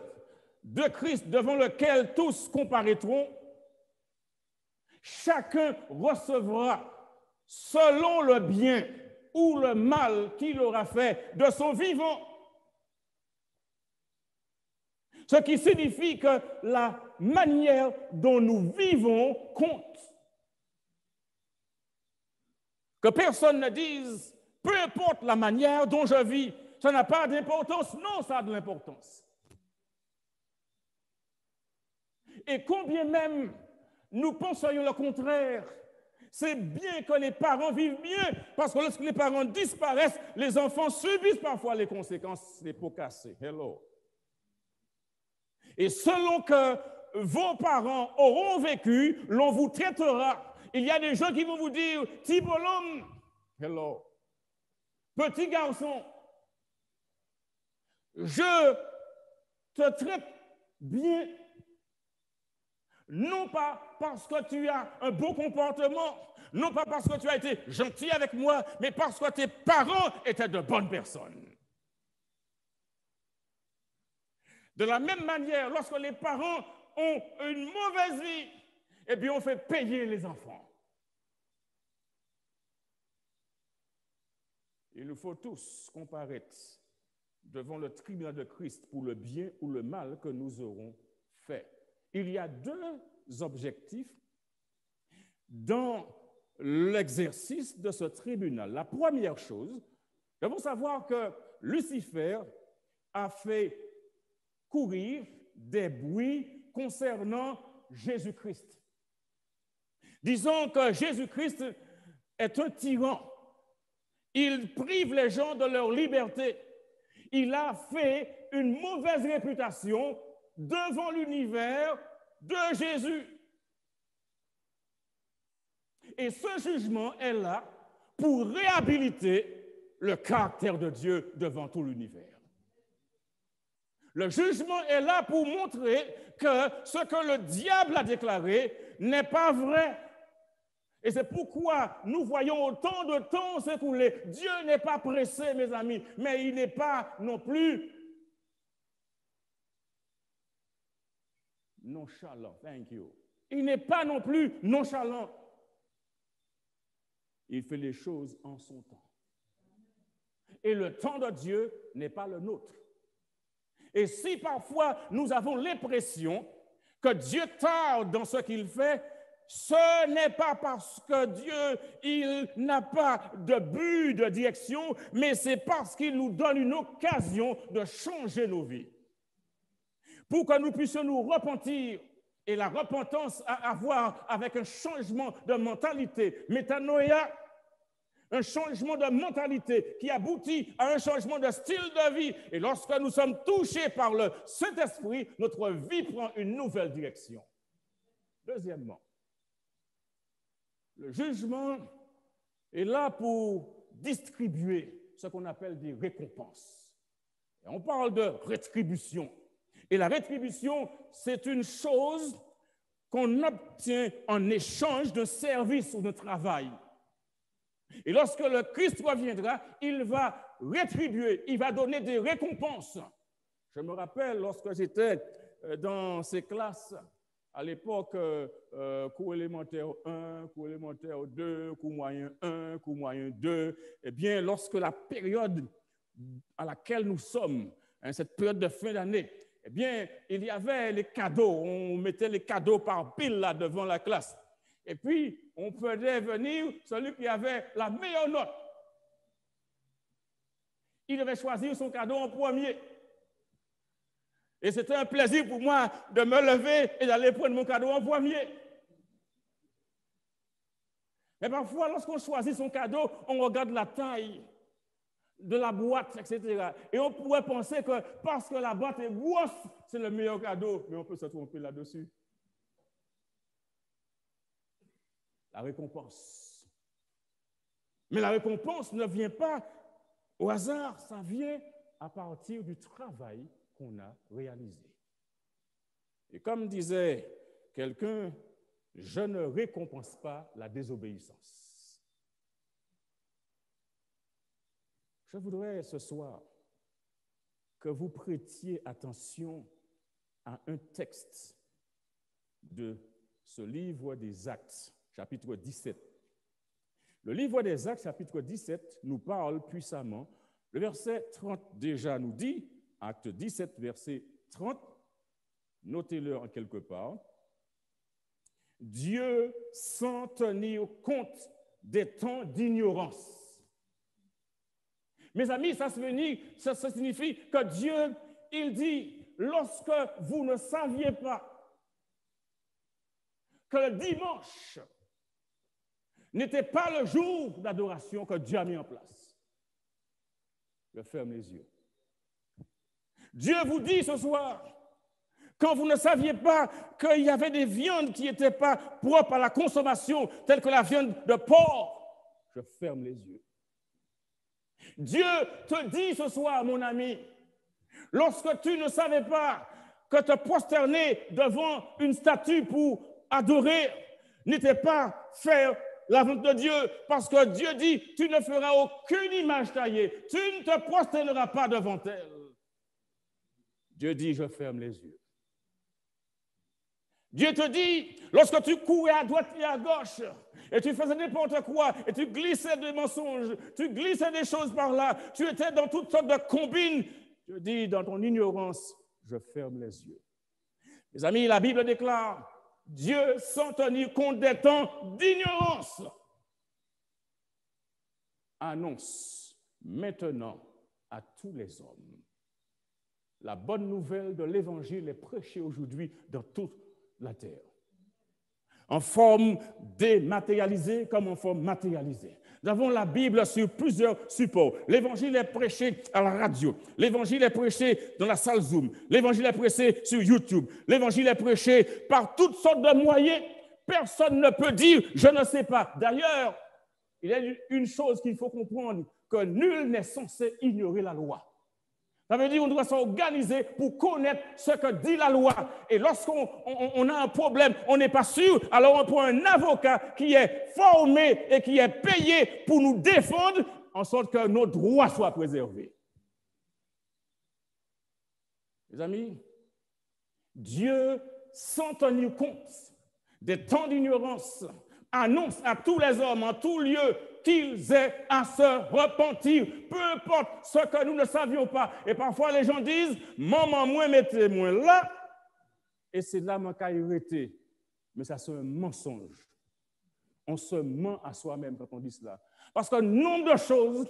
de Christ devant lequel tous comparaîtront, chacun recevra selon le bien ou le mal qu'il aura fait de son vivant. Ce qui signifie que la manière dont nous vivons compte. Que personne ne dise, peu importe la manière dont je vis, ça n'a pas d'importance. Non, ça a de l'importance. Et combien même nous penserions le contraire, c'est bien que les parents vivent mieux, parce que lorsque les parents disparaissent, les enfants subissent parfois les conséquences des pots cassés. Hello. Et selon que vos parents auront vécu, l'on vous traitera. Il y a des gens qui vont vous dire, petit bonhomme, hello, petit garçon, je te traite bien, non pas parce que tu as un beau comportement, non pas parce que tu as été gentil avec moi, mais parce que tes parents étaient de bonnes personnes. De la même manière, lorsque les parents ont une mauvaise vie, eh bien, on fait payer les enfants. Il nous faut tous comparaître devant le tribunal de Christ pour le bien ou le mal que nous aurons fait. Il y a 2 objectifs dans l'exercice de ce tribunal. La première chose, nous devons savoir que Lucifer a fait courir des bruits concernant Jésus-Christ. Disons que Jésus-Christ est un tyran. Il prive les gens de leur liberté. Il a fait une mauvaise réputation devant l'univers de Jésus. Et ce jugement est là pour réhabiliter le caractère de Dieu devant tout l'univers. Le jugement est là pour montrer que ce que le diable a déclaré n'est pas vrai. Et c'est pourquoi nous voyons autant de temps s'écouler. Dieu n'est pas pressé, mes amis, mais il n'est pas non plus nonchalant. Thank you. Il n'est pas non plus nonchalant. Il fait les choses en son temps. Et le temps de Dieu n'est pas le nôtre. Et si parfois nous avons l'impression que Dieu tarde dans ce qu'il fait, ce n'est pas parce que Dieu, il n'a pas de but, de direction, mais c'est parce qu'il nous donne une occasion de changer nos vies. Pour que nous puissions nous repentir, et la repentance a à voir avec un changement de mentalité, métanoïa, un changement de mentalité qui aboutit à un changement de style de vie. Et lorsque nous sommes touchés par le Saint-Esprit, notre vie prend une nouvelle direction. Deuxièmement, le jugement est là pour distribuer ce qu'on appelle des récompenses. Et on parle de rétribution. Et la rétribution, c'est une chose qu'on obtient en échange d'un service ou d'un travail. Et lorsque le Christ reviendra, il va rétribuer, il va donner des récompenses. Je me rappelle lorsque j'étais dans ces classes, à l'époque, cours élémentaire 1, cours élémentaire 2, cours moyen 1, cours moyen 2, eh bien, lorsque la période à laquelle nous sommes, cette période de fin d'année, eh bien, il y avait les cadeaux. On mettait les cadeaux par pile là devant la classe. Et puis, on faisait venir celui qui avait la meilleure note. Il devait choisir son cadeau en premier. Et c'était un plaisir pour moi de me lever et d'aller prendre mon cadeau en premier. Mais parfois, lorsqu'on choisit son cadeau, on regarde la taille de la boîte, etc. Et on pourrait penser que parce que la boîte est grosse, c'est le meilleur cadeau. Mais on peut se tromper là-dessus. La récompense. Mais la récompense ne vient pas au hasard, ça vient à partir du travail qu'on a réalisé. Et comme disait quelqu'un, je ne récompense pas la désobéissance. Je voudrais ce soir que vous prêtiez attention à un texte de ce livre des Actes, chapitre 17. Le livre des Actes, chapitre 17, nous parle puissamment. Le verset 30 déjà nous dit, Acte 17, verset 30, notez-le en quelque part, Dieu sans tenir compte des temps d'ignorance. Mes amis, ça signifie que Dieu, il dit, lorsque vous ne saviez pas que le dimanche n'était pas le jour d'adoration que Dieu a mis en place. Je ferme les yeux. Dieu vous dit ce soir, quand vous ne saviez pas qu'il y avait des viandes qui n'étaient pas propres à la consommation, telles que la viande de porc, je ferme les yeux. Dieu te dit ce soir, mon ami, lorsque tu ne savais pas que te prosterner devant une statue pour adorer n'était pas faire la volonté de Dieu, parce que Dieu dit, tu ne feras aucune image taillée, tu ne te prosterneras pas devant elle. Dieu dit, je ferme les yeux. Dieu te dit, lorsque tu courais à droite et à gauche, et tu faisais n'importe quoi, et tu glissais des mensonges, tu glissais des choses par là, tu étais dans toutes sortes de combines, Dieu dit, dans ton ignorance, je ferme les yeux. Mes amis, la Bible déclare, Dieu sans tenir compte des temps d'ignorance annonce maintenant à tous les hommes la bonne nouvelle de l'Évangile est prêchée aujourd'hui dans toute la terre, en forme dématérialisée comme en forme matérialisée. Nous avons la Bible sur plusieurs supports. L'Évangile est prêché à la radio. L'Évangile est prêché dans la salle Zoom. L'Évangile est prêché sur YouTube. L'Évangile est prêché par toutes sortes de moyens. Personne ne peut dire « je ne sais pas ». D'ailleurs, il y a une chose qu'il faut comprendre, que nul n'est censé ignorer la loi. Ça veut dire qu'on doit s'organiser pour connaître ce que dit la loi. Et lorsqu'on a un problème, on n'est pas sûr, alors on prend un avocat qui est formé et qui est payé pour nous défendre, en sorte que nos droits soient préservés. Les amis, Dieu, sans tenir compte des temps d'ignorance, annonce à tous les hommes, en tout lieu, qu'ils aient à se repentir, peu importe ce que nous ne savions pas. Et parfois, les gens disent, maman, moi, mettez-moi là, Et c'est là mon cas irrité. Mais ça, c'est un mensonge. On se ment à soi-même quand on dit cela. Parce que nombre de choses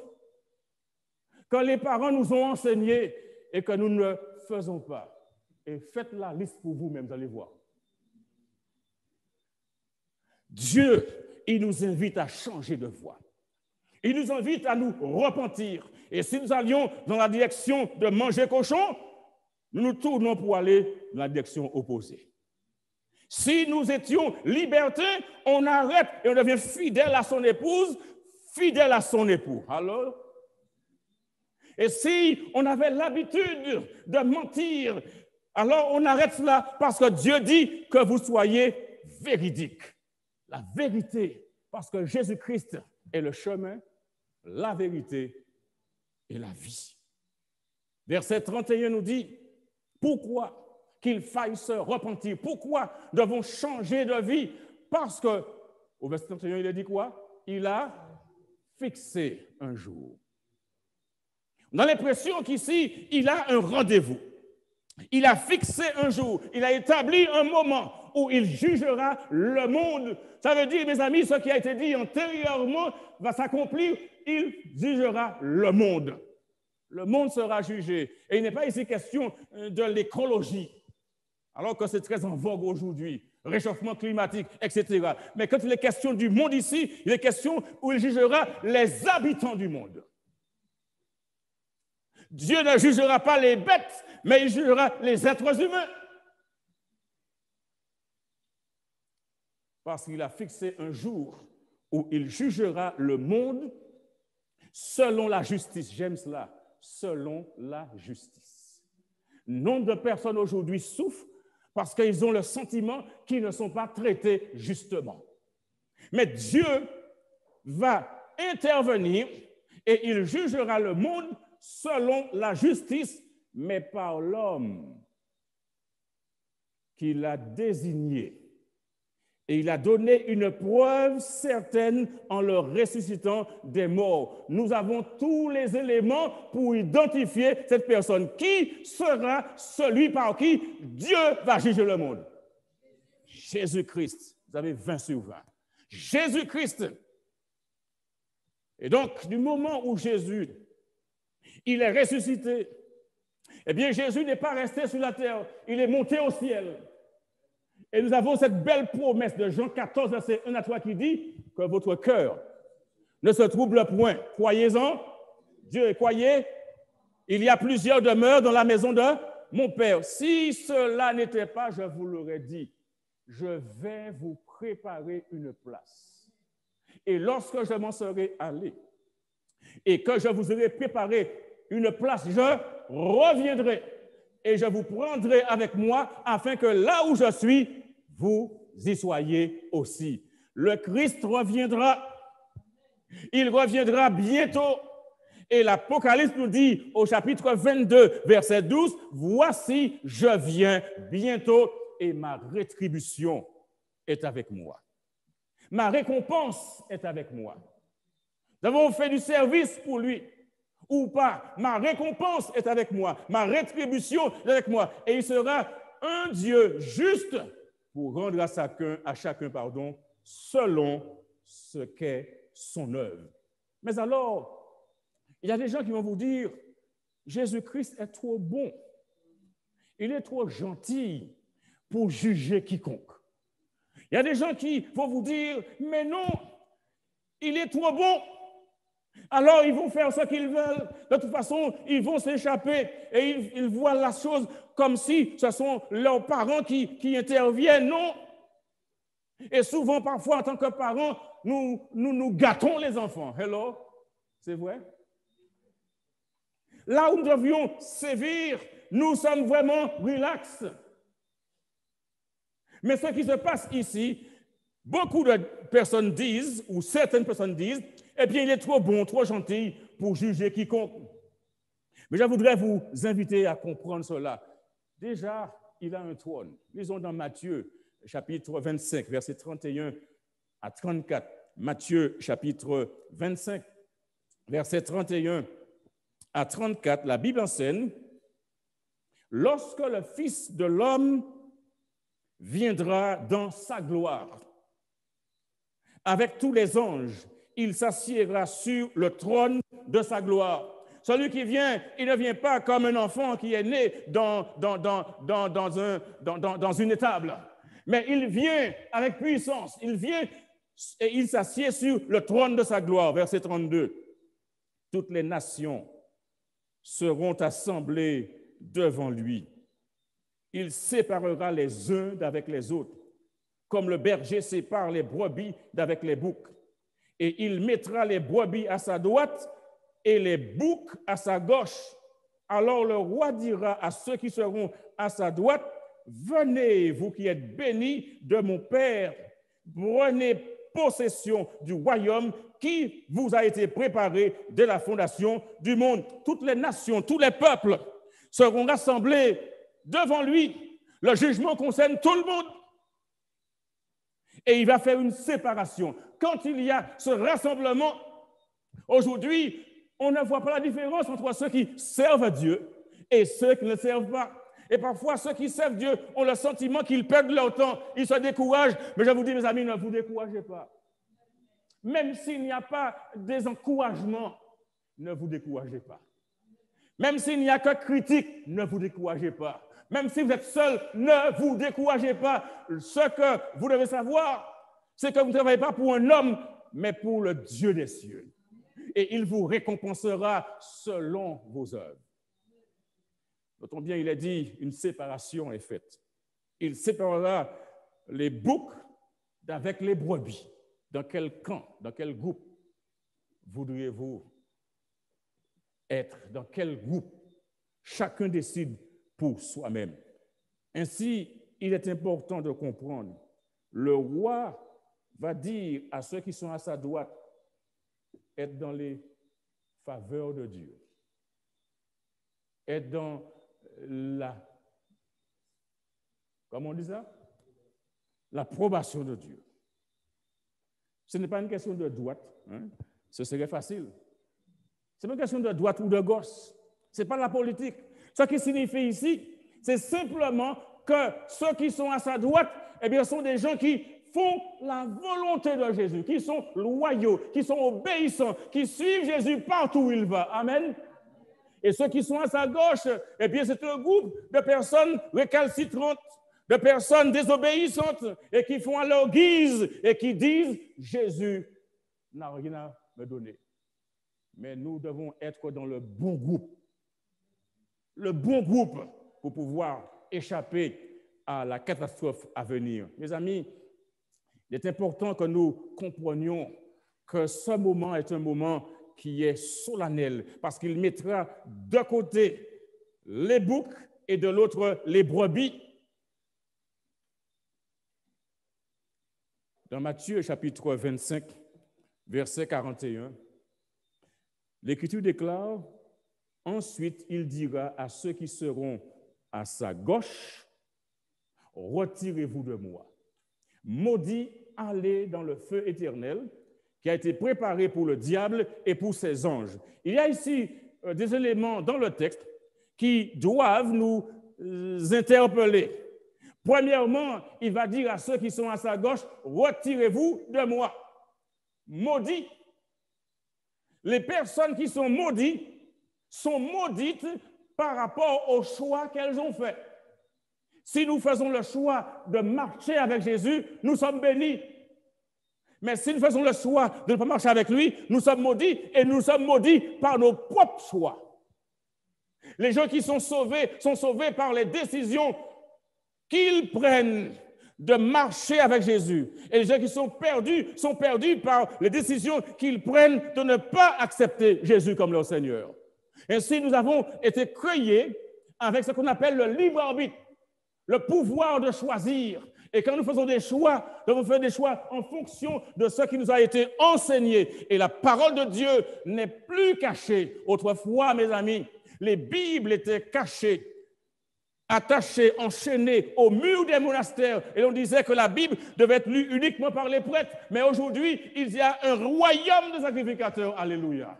que les parents nous ont enseignées et que nous ne faisons pas. Et faites la liste pour vous-même, vous allez voir. Dieu, il nous invite à changer de voie. Il nous invite à nous repentir. Et si nous allions dans la direction de manger cochon, nous nous tournons pour aller dans la direction opposée. Si nous étions libertins, on arrête et on devient fidèle à son épouse, fidèle à son époux. Alors, et si on avait l'habitude de mentir, alors on arrête cela parce que Dieu dit que vous soyez véridiques. La vérité, parce que Jésus-Christ est le chemin, la vérité et la vie. Verset 31 nous dit, pourquoi qu'il faille se repentir? Pourquoi devons changer de vie? Parce que, au verset 31, il a dit quoi? Il a fixé un jour. On a l'impression qu'ici, il a un rendez-vous. Il a fixé un jour, il a établi un moment où il jugera le monde. Ça veut dire, mes amis, ce qui a été dit antérieurement va s'accomplir, il jugera le monde. Le monde sera jugé. Et il n'est pas ici question de l'écologie, alors que c'est très en vogue aujourd'hui, réchauffement climatique, etc. Mais quand il est question du monde ici, il est question où il jugera les habitants du monde. Dieu ne jugera pas les bêtes, mais il jugera les êtres humains. Parce qu'il a fixé un jour où il jugera le monde selon la justice. J'aime cela, selon la justice. Nombre de personnes aujourd'hui souffrent parce qu'ils ont le sentiment qu'ils ne sont pas traités justement. Mais Dieu va intervenir et il jugera le monde selon la justice, mais par l'homme qu'il a désigné. Et il a donné une preuve certaine en le ressuscitant des morts. Nous avons tous les éléments pour identifier cette personne. Qui sera celui par qui Dieu va juger le monde? Jésus-Christ. Vous avez 20 sur 20. Jésus-Christ. Et donc, du moment où Jésus, il est ressuscité, eh bien, Jésus n'est pas resté sur la terre, il est monté au ciel. Et nous avons cette belle promesse de Jean 14, verset 1 à 3 qui dit que votre cœur ne se trouble point. Croyez-en, Dieu, croyez, il y a plusieurs demeures dans la maison de mon Père. Si cela n'était pas, je vous l'aurais dit, je vais vous préparer une place. Et lorsque je m'en serai allé et que je vous aurai préparé une place, je reviendrai et je vous prendrai avec moi afin que là où je suis, vous y soyez aussi. Le Christ reviendra. Il reviendra bientôt. Et l'Apocalypse nous dit au chapitre 22, verset 12, « Voici, je viens bientôt et ma rétribution est avec moi. Ma récompense est avec moi. Nous avons fait du service pour lui. Ou pas, ma récompense est avec moi, ma rétribution est avec moi. Et il sera un Dieu juste pour rendre à chacun, selon ce qu'est son œuvre. Mais alors, il y a des gens qui vont vous dire, Jésus-Christ est trop bon, il est trop gentil pour juger quiconque. Il y a des gens qui vont vous dire, mais non, il est trop bon. Alors, ils vont faire ce qu'ils veulent. De toute façon, ils vont s'échapper et ils voient la chose comme si ce sont leurs parents qui interviennent. Non. Et souvent, parfois, en tant que parents, nous gâtons les enfants. Hello? C'est vrai? Là où nous devions sévir, nous sommes vraiment relax. Mais ce qui se passe ici, beaucoup de personnes disent, ou certaines personnes disent, eh bien, il est trop bon, trop gentil pour juger quiconque. Mais je voudrais vous inviter à comprendre cela. Déjà, il a un trône. Lisons dans Matthieu, chapitre 25, versets 31 à 34. Matthieu, chapitre 25, versets 31 à 34, la Bible enseigne, « Lorsque le Fils de l'homme viendra dans sa gloire. Avec tous les anges, il s'assiera sur le trône de sa gloire. Celui qui vient, il ne vient pas comme un enfant qui est né dans une étable, mais il vient avec puissance. Il vient et il s'assied sur le trône de sa gloire. Verset 32. Toutes les nations seront assemblées devant lui. Il séparera les uns d'avec les autres, comme le berger sépare les brebis d'avec les boucs. Et il mettra les brebis à sa droite et les boucs à sa gauche. Alors le roi dira à ceux qui seront à sa droite, « Venez, vous qui êtes bénis de mon Père, prenez possession du royaume qui vous a été préparé dès la fondation du monde. » Toutes les nations, tous les peuples seront rassemblés devant lui. Le jugement concerne tout le monde. Et il va faire une séparation. Quand il y a ce rassemblement, aujourd'hui, on ne voit pas la différence entre ceux qui servent Dieu et ceux qui ne le servent pas. Et parfois, ceux qui servent Dieu ont le sentiment qu'ils perdent leur temps, ils se découragent. Mais je vous dis, mes amis, ne vous découragez pas. Même s'il n'y a pas des encouragements, ne vous découragez pas. Même s'il n'y a que critique, ne vous découragez pas. Même si vous êtes seul, ne vous découragez pas. Ce que vous devez savoir, c'est que vous ne travaillez pas pour un homme, mais pour le Dieu des cieux. Et il vous récompensera selon vos œuvres. Notons bien, il est dit, une séparation est faite. Il séparera les boucs d'avec les brebis. Dans quel camp, dans quel groupe voudriez-vous être? Dans quel groupe? Chacun décide pour soi-même. Ainsi, il est important de comprendre, le roi va dire à ceux qui sont à sa droite, être dans les faveurs de Dieu, être dans comment on dit ça? L'approbation de Dieu. Ce n'est pas une question de droite, hein? Ce serait facile. Ce n'est pas une question de droite ou de gauche. Ce n'est pas la politique. Ce qui signifie ici, c'est simplement que ceux qui sont à sa droite, eh bien, sont des gens qui font la volonté de Jésus, qui sont loyaux, qui sont obéissants, qui suivent Jésus partout où il va. Amen. Et ceux qui sont à sa gauche, eh bien, c'est un groupe de personnes récalcitrantes, de personnes désobéissantes et qui font à leur guise et qui disent « Jésus n'a rien à me donner ». Mais nous devons être dans le bon groupe pour pouvoir échapper à la catastrophe à venir. Mes amis, il est important que nous comprenions que ce moment est un moment qui est solennel parce qu'il mettra de côté les boucs et de l'autre les brebis. Dans Matthieu chapitre 25, verset 41, l'Écriture déclare, « Ensuite, il dira à ceux qui seront à sa gauche, « Retirez-vous de moi. Maudit, allez dans le feu éternel qui a été préparé pour le diable et pour ses anges. » Il y a ici des éléments dans le texte qui doivent nous interpeller. Premièrement, il va dire à ceux qui sont à sa gauche, « Retirez-vous de moi. » Maudit. Les personnes qui sont maudites par rapport au choix qu'elles ont fait. Si nous faisons le choix de marcher avec Jésus, nous sommes bénis. Mais si nous faisons le choix de ne pas marcher avec lui, nous sommes maudits et nous sommes maudits par nos propres choix. Les gens qui sont sauvés par les décisions qu'ils prennent de marcher avec Jésus. Et les gens qui sont perdus par les décisions qu'ils prennent de ne pas accepter Jésus comme leur Seigneur. Ainsi, nous avons été créés avec ce qu'on appelle le libre arbitre, le pouvoir de choisir. Et quand nous faisons des choix, nous devons faire des choix en fonction de ce qui nous a été enseigné. Et la parole de Dieu n'est plus cachée. Autrefois, mes amis, les Bibles étaient cachées, attachées, enchaînées au mur des monastères. Et on disait que la Bible devait être lue uniquement par les prêtres. Mais aujourd'hui, il y a un royaume de sacrificateurs. Alléluia.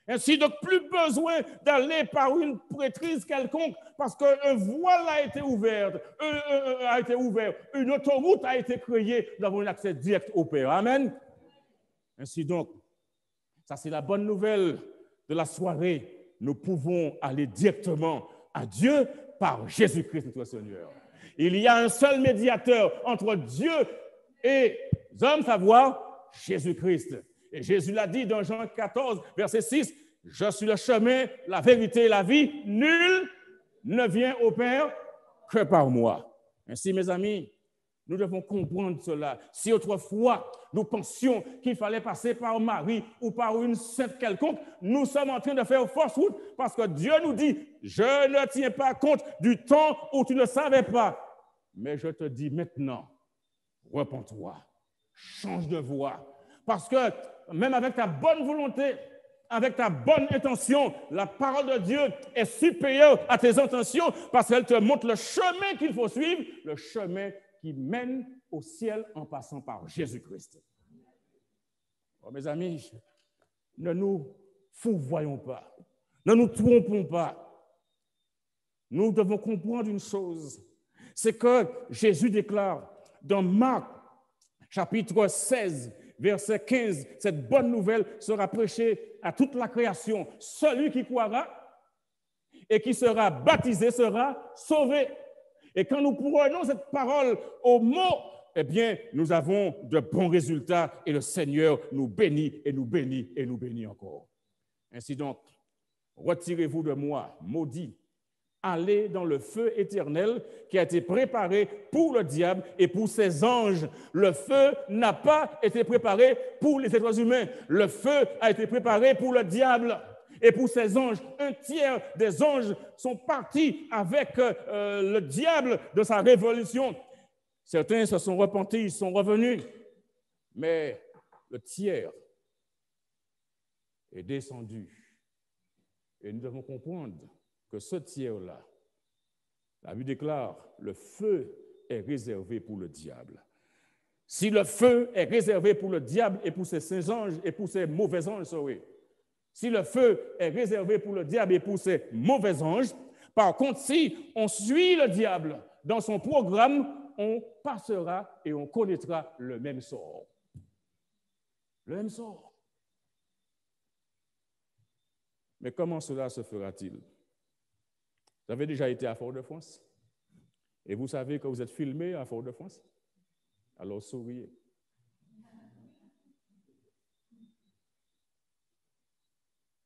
Ainsi, donc, plus besoin d'aller par une prêtrise quelconque parce qu'un voile a été ouvert, une autoroute a été créée, nous avons un accès direct au Père. Amen. Ainsi donc, ça c'est la bonne nouvelle de la soirée. Nous pouvons aller directement à Dieu par Jésus-Christ notre Seigneur. Il y a un seul médiateur entre Dieu et les hommes, savoir Jésus-Christ. Et Jésus l'a dit dans Jean 14, verset 6, « Je suis le chemin, la vérité et la vie. Nul ne vient au Père que par moi. » Ainsi, mes amis, nous devons comprendre cela. Si autrefois, nous pensions qu'il fallait passer par Marie ou par une sainte quelconque, nous sommes en train de faire fausse route parce que Dieu nous dit, « Je ne tiens pas compte du temps où tu ne savais pas. Mais je te dis maintenant, repens-toi, change de voie. » Parce que même avec ta bonne volonté, avec ta bonne intention, la parole de Dieu est supérieure à tes intentions parce qu'elle te montre le chemin qu'il faut suivre, le chemin qui mène au ciel en passant par Jésus-Christ. Oh, mes amis, ne nous fourvoyons pas, ne nous trompons pas. Nous devons comprendre une chose, c'est que Jésus déclare dans Marc, chapitre 16, verset 15, cette bonne nouvelle sera prêchée à toute la création. Celui qui croira et qui sera baptisé sera sauvé. Et quand nous prenons cette parole au mot, eh bien, nous avons de bons résultats et le Seigneur nous bénit et nous bénit et nous bénit encore. Ainsi donc, retirez-vous de moi, maudit. Allez dans le feu éternel qui a été préparé pour le diable et pour ses anges. Le feu n'a pas été préparé pour les êtres humains. Le feu a été préparé pour le diable et pour ses anges. Un tiers des anges sont partis avec le diable de sa révolution. Certains se sont repentis, ils sont revenus. Mais le tiers est descendu. Et nous devons comprendre que ce tiers-là, la Bible déclare, le feu est réservé pour le diable. Si le feu est réservé pour le diable et pour ses saints anges et pour ses mauvais anges, si le feu est réservé pour le diable et pour ses mauvais anges, par contre, si on suit le diable dans son programme, on passera et on connaîtra le même sort. Le même sort. Mais comment cela se fera-t-il? Vous avez déjà été à Fort-de-France et vous savez que vous êtes filmé à Fort-de-France? Alors souriez.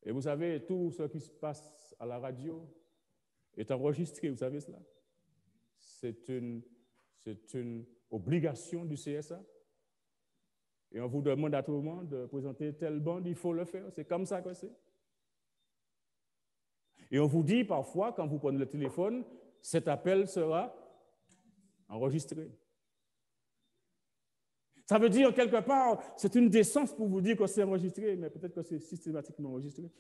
Et vous savez, tout ce qui se passe à la radio est enregistré, vous savez cela? C'est une obligation du CSA. Et on vous demande à tout moment de présenter telle bande, il faut le faire. C'est comme ça que c'est. Et on vous dit parfois, quand vous prenez le téléphone, cet appel sera enregistré. Ça veut dire, quelque part, c'est une décence pour vous dire que c'est enregistré, mais peut-être que c'est systématiquement enregistré.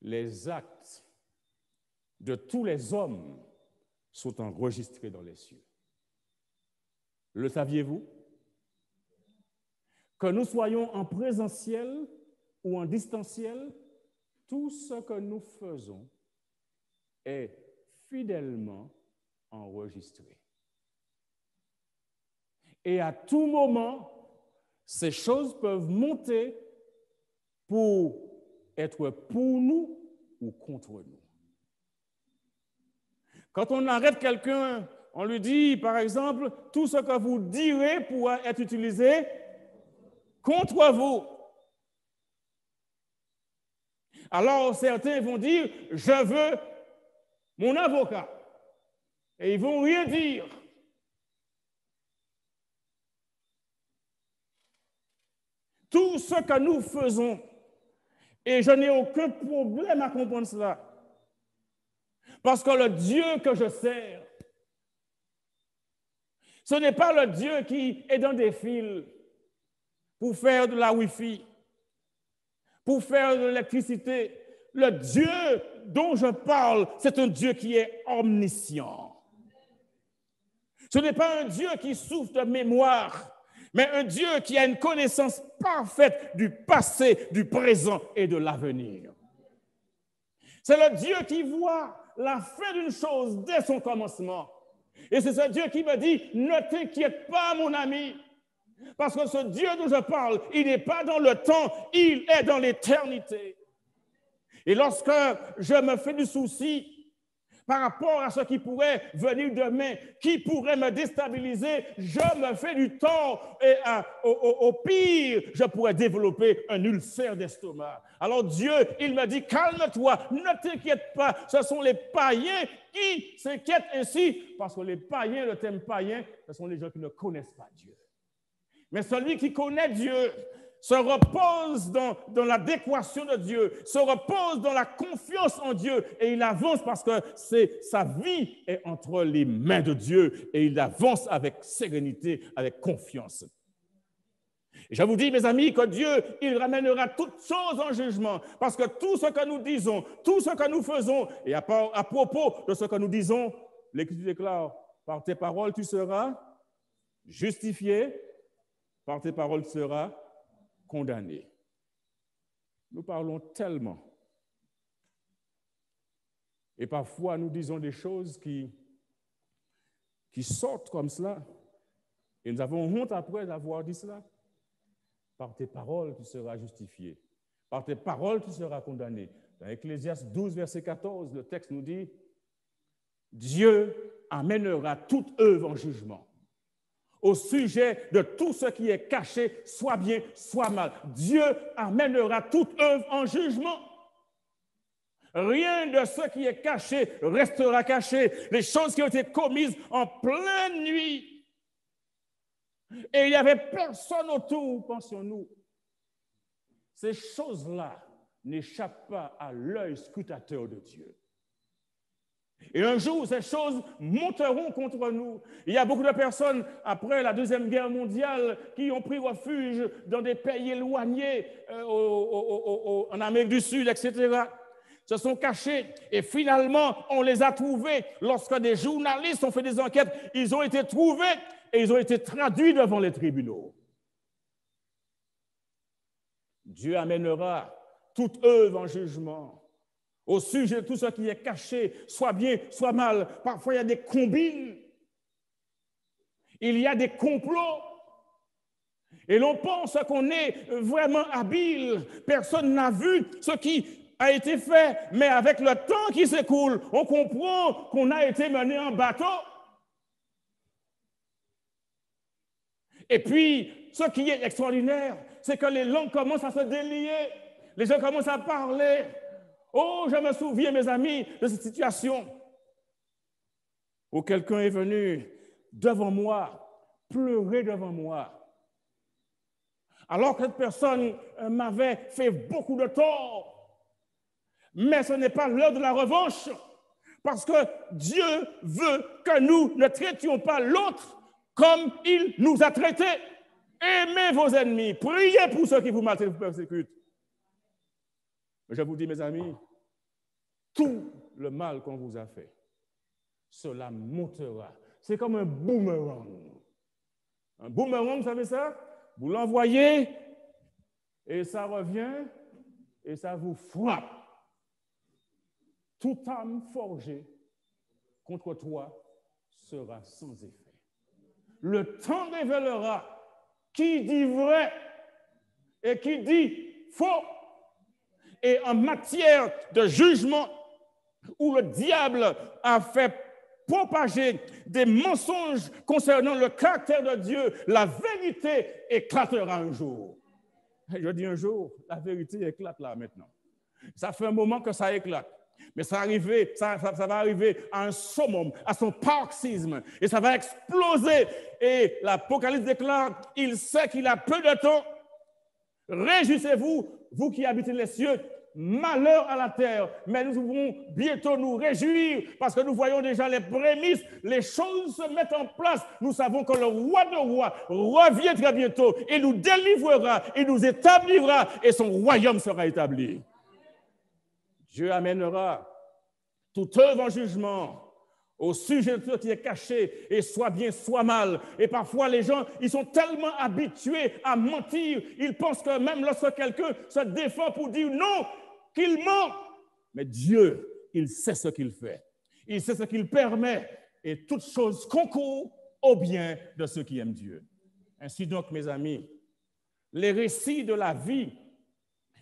Les actes de tous les hommes sont enregistrés dans les cieux. Le saviez-vous? Que nous soyons en présentiel ou en distanciel, tout ce que nous faisons est fidèlement enregistré. Et à tout moment, ces choses peuvent monter pour être pour nous ou contre nous. Quand on arrête quelqu'un, on lui dit, par exemple, tout ce que vous direz pourra être utilisé contre vous. Alors certains vont dire, je veux mon avocat. Et ils vont rien dire. Tout ce que nous faisons, et je n'ai aucun problème à comprendre cela, parce que le Dieu que je sers, ce n'est pas le Dieu qui est dans des fils pour faire de la Wi-Fi, pour faire de l'électricité. Le Dieu dont je parle, c'est un Dieu qui est omniscient. Ce n'est pas un Dieu qui souffre de mémoire. mais un Dieu qui a une connaissance parfaite du passé, du présent et de l'avenir. C'est le Dieu qui voit la fin d'une chose dès son commencement. Et c'est ce Dieu qui me dit, ne t'inquiète pas, mon ami, parce que ce Dieu dont je parle, il n'est pas dans le temps, il est dans l'éternité. Et lorsque je me fais du souci par rapport à ce qui pourrait venir demain, qui pourrait me déstabiliser, je me fais du tort et au pire, je pourrais développer un ulcère d'estomac. Alors Dieu, il me dit, calme-toi, ne t'inquiète pas, ce sont les païens qui s'inquiètent ainsi, parce que les païens, le thème païen, ce sont les gens qui ne connaissent pas Dieu. Mais celui qui connaît Dieu se repose dans l'adéquation de Dieu, se repose dans la confiance en Dieu et il avance parce que sa vie est entre les mains de Dieu et il avance avec sérénité, avec confiance. Et je vous dis, mes amis, que Dieu, il ramènera toutes choses en jugement parce que tout ce que nous disons, tout ce que nous faisons, et à propos de ce que nous disons, l'Écriture déclare, par tes paroles tu seras justifié, par tes paroles tu seras condamné. Nous parlons tellement. Et parfois, nous disons des choses qui sortent comme cela. Et nous avons honte après d'avoir dit cela. Par tes paroles, tu seras justifié. Par tes paroles, tu seras condamné. Dans Ecclésiaste 12, verset 14, le texte nous dit « Dieu amènera toute œuvre en jugement. Au sujet de tout ce qui est caché, soit bien, soit mal. Dieu amènera toute œuvre en jugement. Rien de ce qui est caché restera caché. Les choses qui ont été commises en pleine nuit. Et il n'y avait personne autour, pensions-nous. Ces choses-là n'échappent pas à l'œil scrutateur de Dieu. Et un jour, ces choses monteront contre nous. Il y a beaucoup de personnes, après la Deuxième Guerre mondiale, qui ont pris refuge dans des pays éloignés, en Amérique du Sud, etc., se sont cachés. Et finalement, on les a trouvés. Lorsque des journalistes ont fait des enquêtes, ils ont été trouvés et ils ont été traduits devant les tribunaux. Dieu amènera toute œuvre en jugement. Au sujet de tout ce qui est caché, soit bien, soit mal. Parfois, il y a des combines. Il y a des complots. Et l'on pense qu'on est vraiment habile. Personne n'a vu ce qui a été fait. Mais avec le temps qui s'écoule, on comprend qu'on a été mené en bateau. Et puis, ce qui est extraordinaire, c'est que les langues commencent à se délier. Les gens commencent à parler. Oh, je me souviens, mes amis, de cette situation où quelqu'un est venu devant moi, pleurer devant moi, alors que cette personne m'avait fait beaucoup de tort. Mais ce n'est pas l'heure de la revanche, parce que Dieu veut que nous ne traitions pas l'autre comme il nous a traités. Aimez vos ennemis, priez pour ceux qui vous maltraitent et vous persécutent. Je vous dis, mes amis, tout le mal qu'on vous a fait, cela montera. C'est comme un boomerang. Un boomerang, vous savez ça? Vous l'envoyez et ça revient et ça vous frappe. Toute âme forgée contre toi sera sans effet. Le temps révélera qui dit vrai et qui dit faux. Et en matière de jugement, où le diable a fait propager des mensonges concernant le caractère de Dieu, la vérité éclatera un jour. Je dis un jour, la vérité éclate là maintenant. Ça fait un moment que ça éclate. Mais ça va arriver à un summum, à son paroxysme, et ça va exploser. Et l'Apocalypse déclare, il sait qu'il a peu de temps. Réjouissez-vous, vous qui habitez les cieux, malheur à la terre, mais nous pouvons bientôt nous réjouir parce que nous voyons déjà les prémices, les choses se mettent en place. Nous savons que le roi de rois revient très bientôt et nous délivrera, et nous établira et son royaume sera établi. Dieu amènera toute œuvre en jugement au sujet de ce qui est caché, et soit bien, soit mal. Et parfois, les gens, ils sont tellement habitués à mentir, ils pensent que même lorsque quelqu'un se défend pour dire non, qu'il ment. Mais Dieu, il sait ce qu'il fait. Il sait ce qu'il permet, et toutes choses concourent au bien de ceux qui aiment Dieu. Ainsi donc, mes amis, les récits de la vie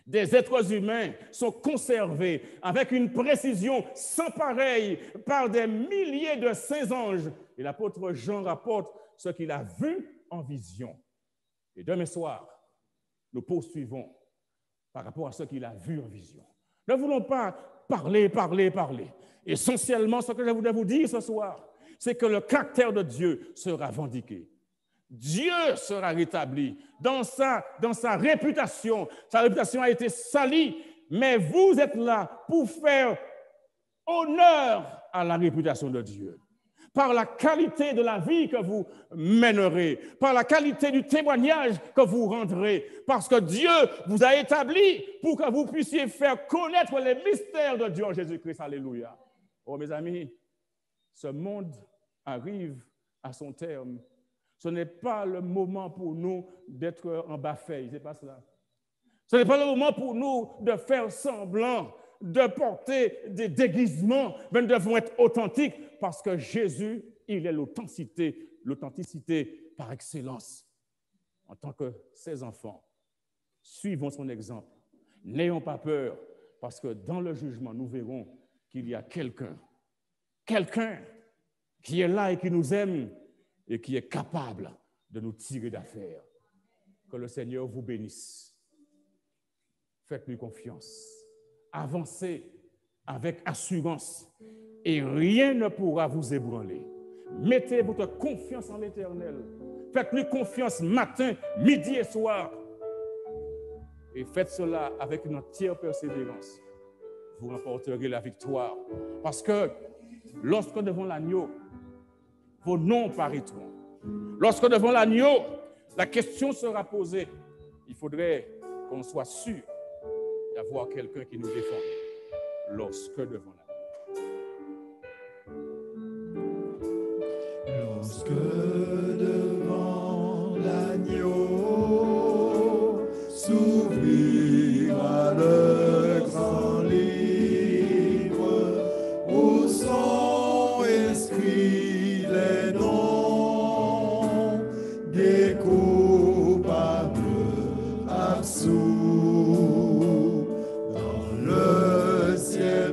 des êtres humains sont conservés avec une précision sans pareille par des milliers de saints anges. Et l'apôtre Jean rapporte ce qu'il a vu en vision. Et demain soir, nous poursuivons par rapport à ce qu'il a vu en vision. Ne voulons pas parler. Essentiellement, ce que je voudrais vous dire ce soir, c'est que le caractère de Dieu sera vindiqué. Dieu sera rétabli dans sa réputation. Sa réputation a été salie, mais vous êtes là pour faire honneur à la réputation de Dieu. Par la qualité de la vie que vous mènerez, par la qualité du témoignage que vous rendrez, parce que Dieu vous a établi pour que vous puissiez faire connaître les mystères de Dieu en Jésus-Christ. Alléluia. Oh, mes amis, ce monde arrive à son terme. Ce n'est pas le moment pour nous d'être en bas-feuille, ce n'est pas cela. Ce n'est pas le moment pour nous de faire semblant, de porter des déguisements, mais nous devons être authentiques parce que Jésus, il est l'authenticité par excellence. En tant que ses enfants, suivons son exemple. N'ayons pas peur parce que dans le jugement, nous verrons qu'il y a quelqu'un qui est là et qui nous aime et qui est capable de nous tirer d'affaire. Que le Seigneur vous bénisse. Faites-lui confiance. Avancez avec assurance et rien ne pourra vous ébranler. Mettez votre confiance en l'Éternel. Faites-lui confiance matin, midi et soir. Et faites cela avec une entière persévérance. Vous remporterez la victoire. Parce que lorsque devant l'agneau, vos noms paraîtront. Lorsque devant l'agneau, la question sera posée. Il faudrait qu'on soit sûr d'avoir quelqu'un qui nous défend. Lorsque devant l'agneau. Lorsque devant l'agneau s'ouvrira le grand livre où sont inscrits les noms des coupables absous dans le ciel.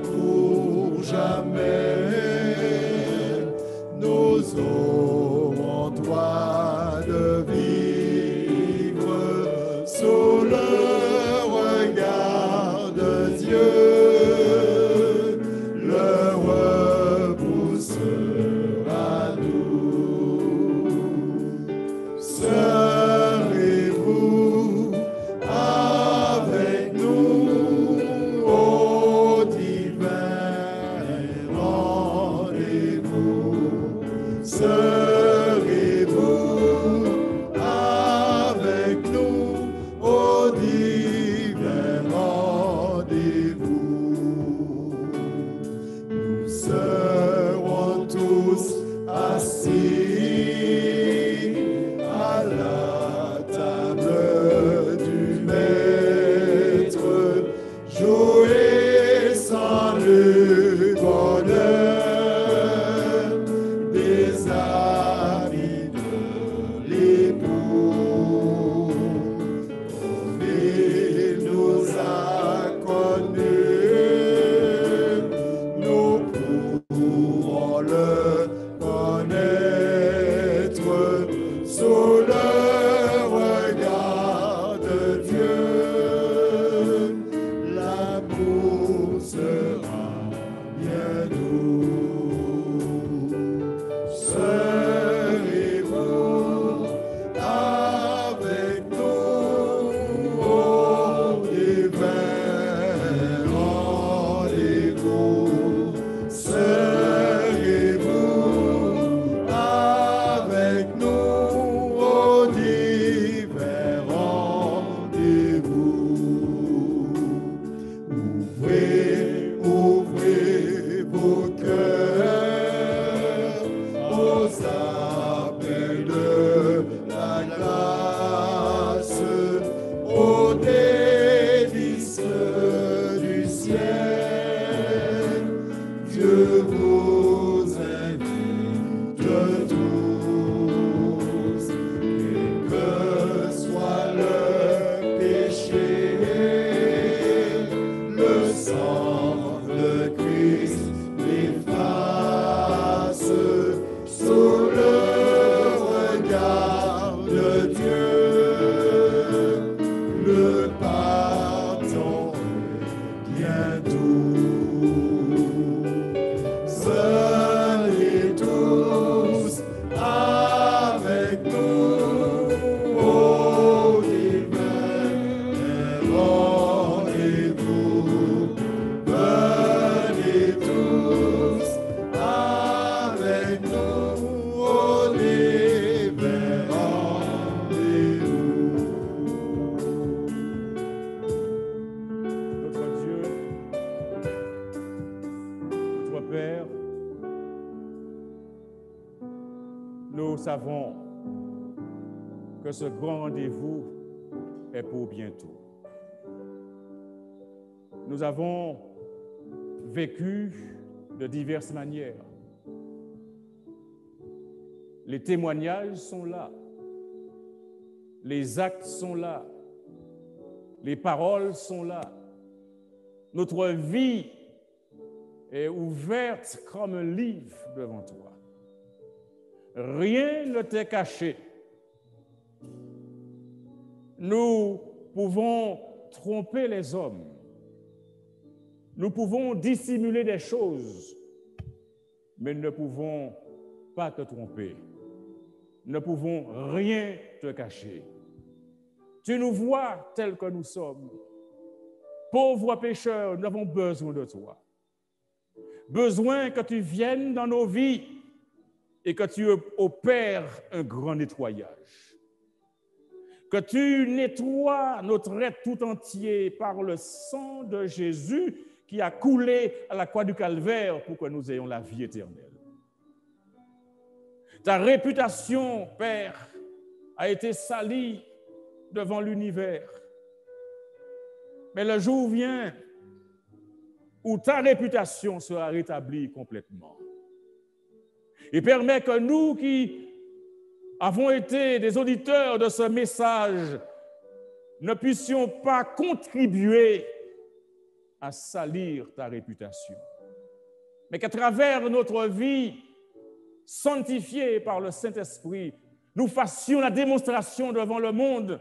Venez tous avec nous au divin rendez-vous. Venez tous avec nous au divin rendez-vous. Notre Dieu, notre Père, nous savons que ce grand rendez-vous est pour bientôt. Nous avons vécu de diverses manières. Les témoignages sont là, les actes sont là, les paroles sont là. Notre vie est ouverte comme un livre devant toi. Rien ne t'est caché. Nous pouvons tromper les hommes. Nous pouvons dissimuler des choses, mais nous ne pouvons pas te tromper. Nous ne pouvons rien te cacher. Tu nous vois tels que nous sommes. Pauvres pécheurs, nous avons besoin de toi. Besoin que tu viennes dans nos vies et que tu opères un grand nettoyage. Que tu nettoies notre être tout entier par le sang de Jésus qui a coulé à la croix du Calvaire pour que nous ayons la vie éternelle. Ta réputation, Père, a été salie devant l'univers. Mais le jour vient où ta réputation sera rétablie complètement. Et permet que nous qui avons été des auditeurs de ce message ne puissions pas contribuer à salir ta réputation. Mais qu'à travers notre vie sanctifiée par le Saint-Esprit, nous fassions la démonstration devant le monde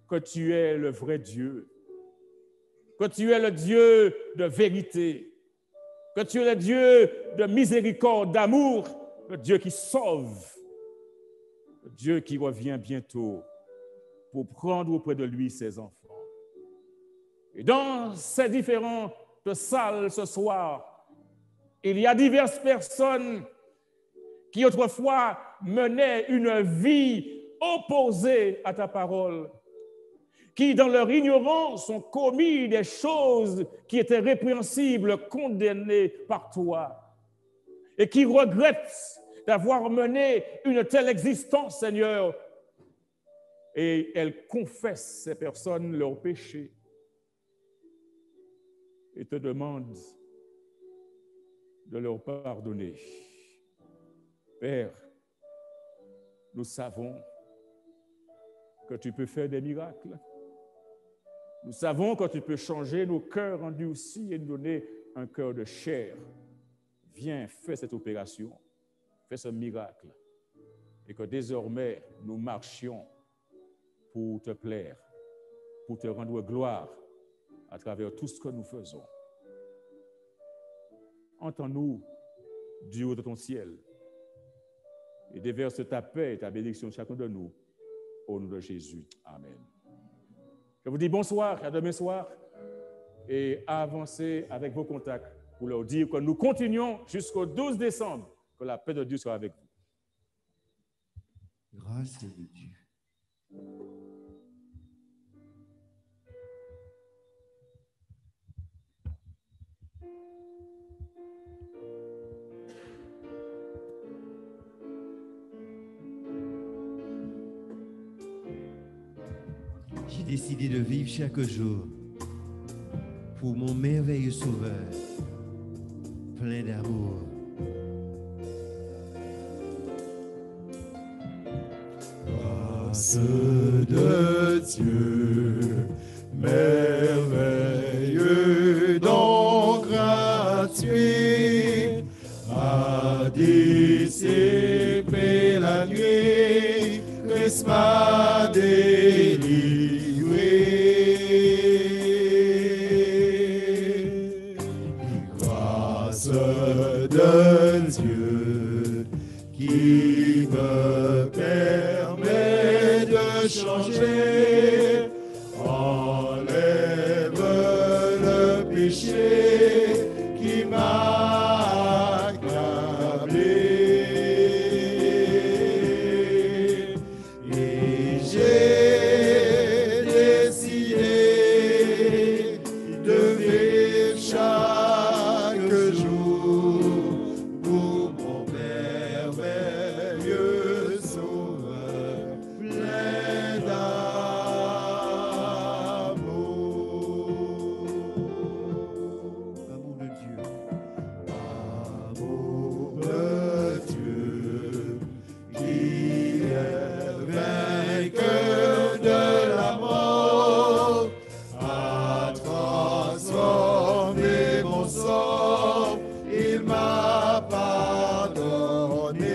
que tu es le vrai Dieu, que tu es le Dieu de vérité, que tu es le Dieu de miséricorde, d'amour, le Dieu qui sauve, le Dieu qui revient bientôt pour prendre auprès de lui ses enfants. Et dans ces différentes salles ce soir, il y a diverses personnes qui autrefois menaient une vie opposée à ta parole, qui, dans leur ignorance, ont commis des choses qui étaient répréhensibles, condamnées par toi, et qui regrettent d'avoir mené une telle existence, Seigneur. Et elles confessent, ces personnes, leurs péchés et te demandent de leur pardonner. Père, nous savons que tu peux faire des miracles. Nous savons que tu peux changer nos cœurs endurcis et nous donner un cœur de chair. Viens, fais cette opération, fais ce miracle, et que désormais nous marchions pour te plaire, pour te rendre gloire à travers tout ce que nous faisons. Entends-nous du haut de ton ciel et déverse ta paix et ta bénédiction chacun de nous, au nom de Jésus. Amen. Je vous dis bonsoir, à demain soir, et avancez avec vos contacts pour leur dire que nous continuons jusqu'au 12 décembre, que la paix de Dieu soit avec vous. Grâce de Dieu. J'ai décidé de vivre chaque jour pour mon merveilleux Sauveur, plein d'amour. Grâce de Dieu, merveilleux, don gratuit, a dissipé la nuit, Christ m'a délivré. de Dieu qui me permet de changer, enlève le péché qui m'a accablé. Et j'ai décidé de vivre chaque jour pour mon merveilleux Sauveur, plein d'amour. Amour de Dieu. Amour de Dieu qui est vainqueur de la mort, a transformé mon sort, il m'a pardonné.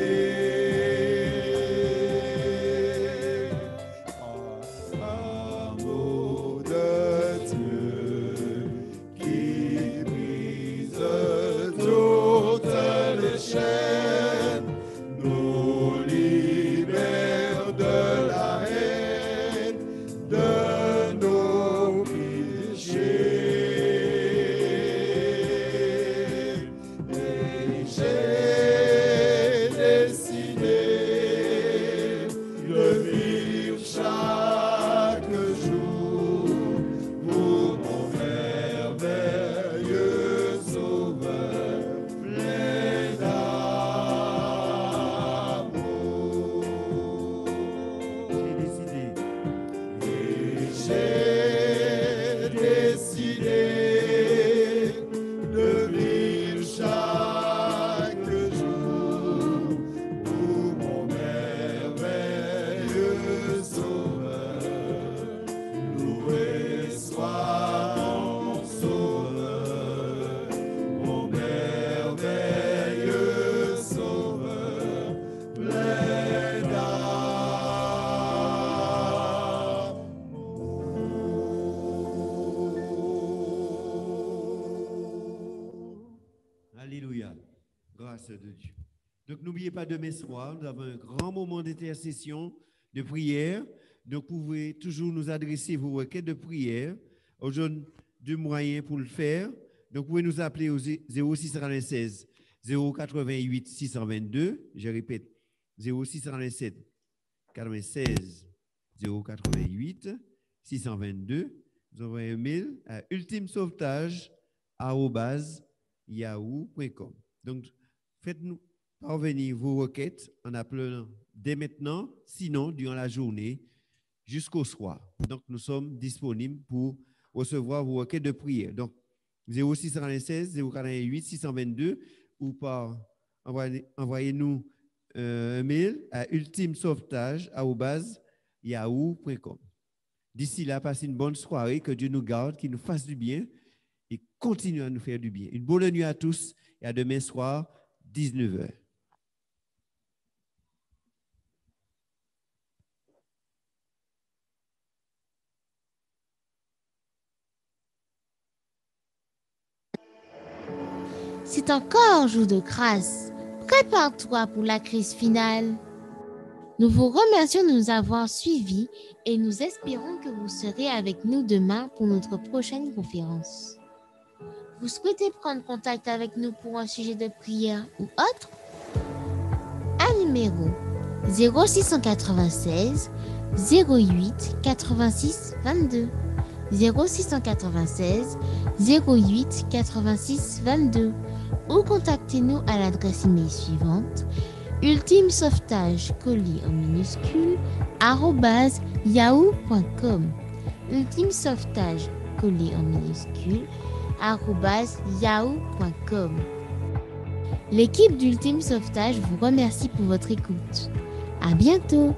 Amour de Dieu qui brise toutes les chaînes, nous libère de la haine, de nos péchés. Et j'ai décidé de vivre chaque jour pour mon merveilleux Sauveur, plein d'amour. J'ai décidé. Et j'ai décidé de vivre chaque jour pour mon merveilleux Sauveur. Loué soit mon Sauveur, mon merveilleux Sauveur, plein d'amour. Alléluia. Grâce de Dieu. Donc, n'oubliez pas, demain soir, nous avons un grand moment d'intercession, de prière. Donc, vous pouvez toujours nous adresser vos requêtes de prière. Aujourd'hui, deux moyens pour le faire. Donc, vous pouvez nous appeler au 0696 088 622. Je répète, 0697 96 088 622. Vous envoyez un mail à ultimesauvetage@yahoo.com. Donc, faites-nous parvenir vos requêtes en appelant dès maintenant, sinon durant la journée jusqu'au soir. Donc, nous sommes disponibles pour recevoir vos requêtes de prière. Donc, 0696 088 622 ou par envoyez-nous un mail à ultimesauvetage@yahoo.com. D'ici là, passez une bonne soirée, que Dieu nous garde, qu'il nous fasse du bien et continue à nous faire du bien. Une bonne nuit à tous et à demain soir, 19h. C'est encore jour de grâce. Prépare-toi pour la crise finale. Nous vous remercions de nous avoir suivis et nous espérons que vous serez avec nous demain pour notre prochaine conférence. Vous souhaitez prendre contact avec nous pour un sujet de prière ou autre? Un numéro 0696 08 86 22 0696 08 86 22 ou contactez-nous à l'adresse email suivante ultimesauvetage_yahoo.com ultimesauvetage_yahoo.com. L'équipe d'Ultime Sauvetage vous remercie pour votre écoute. À bientôt.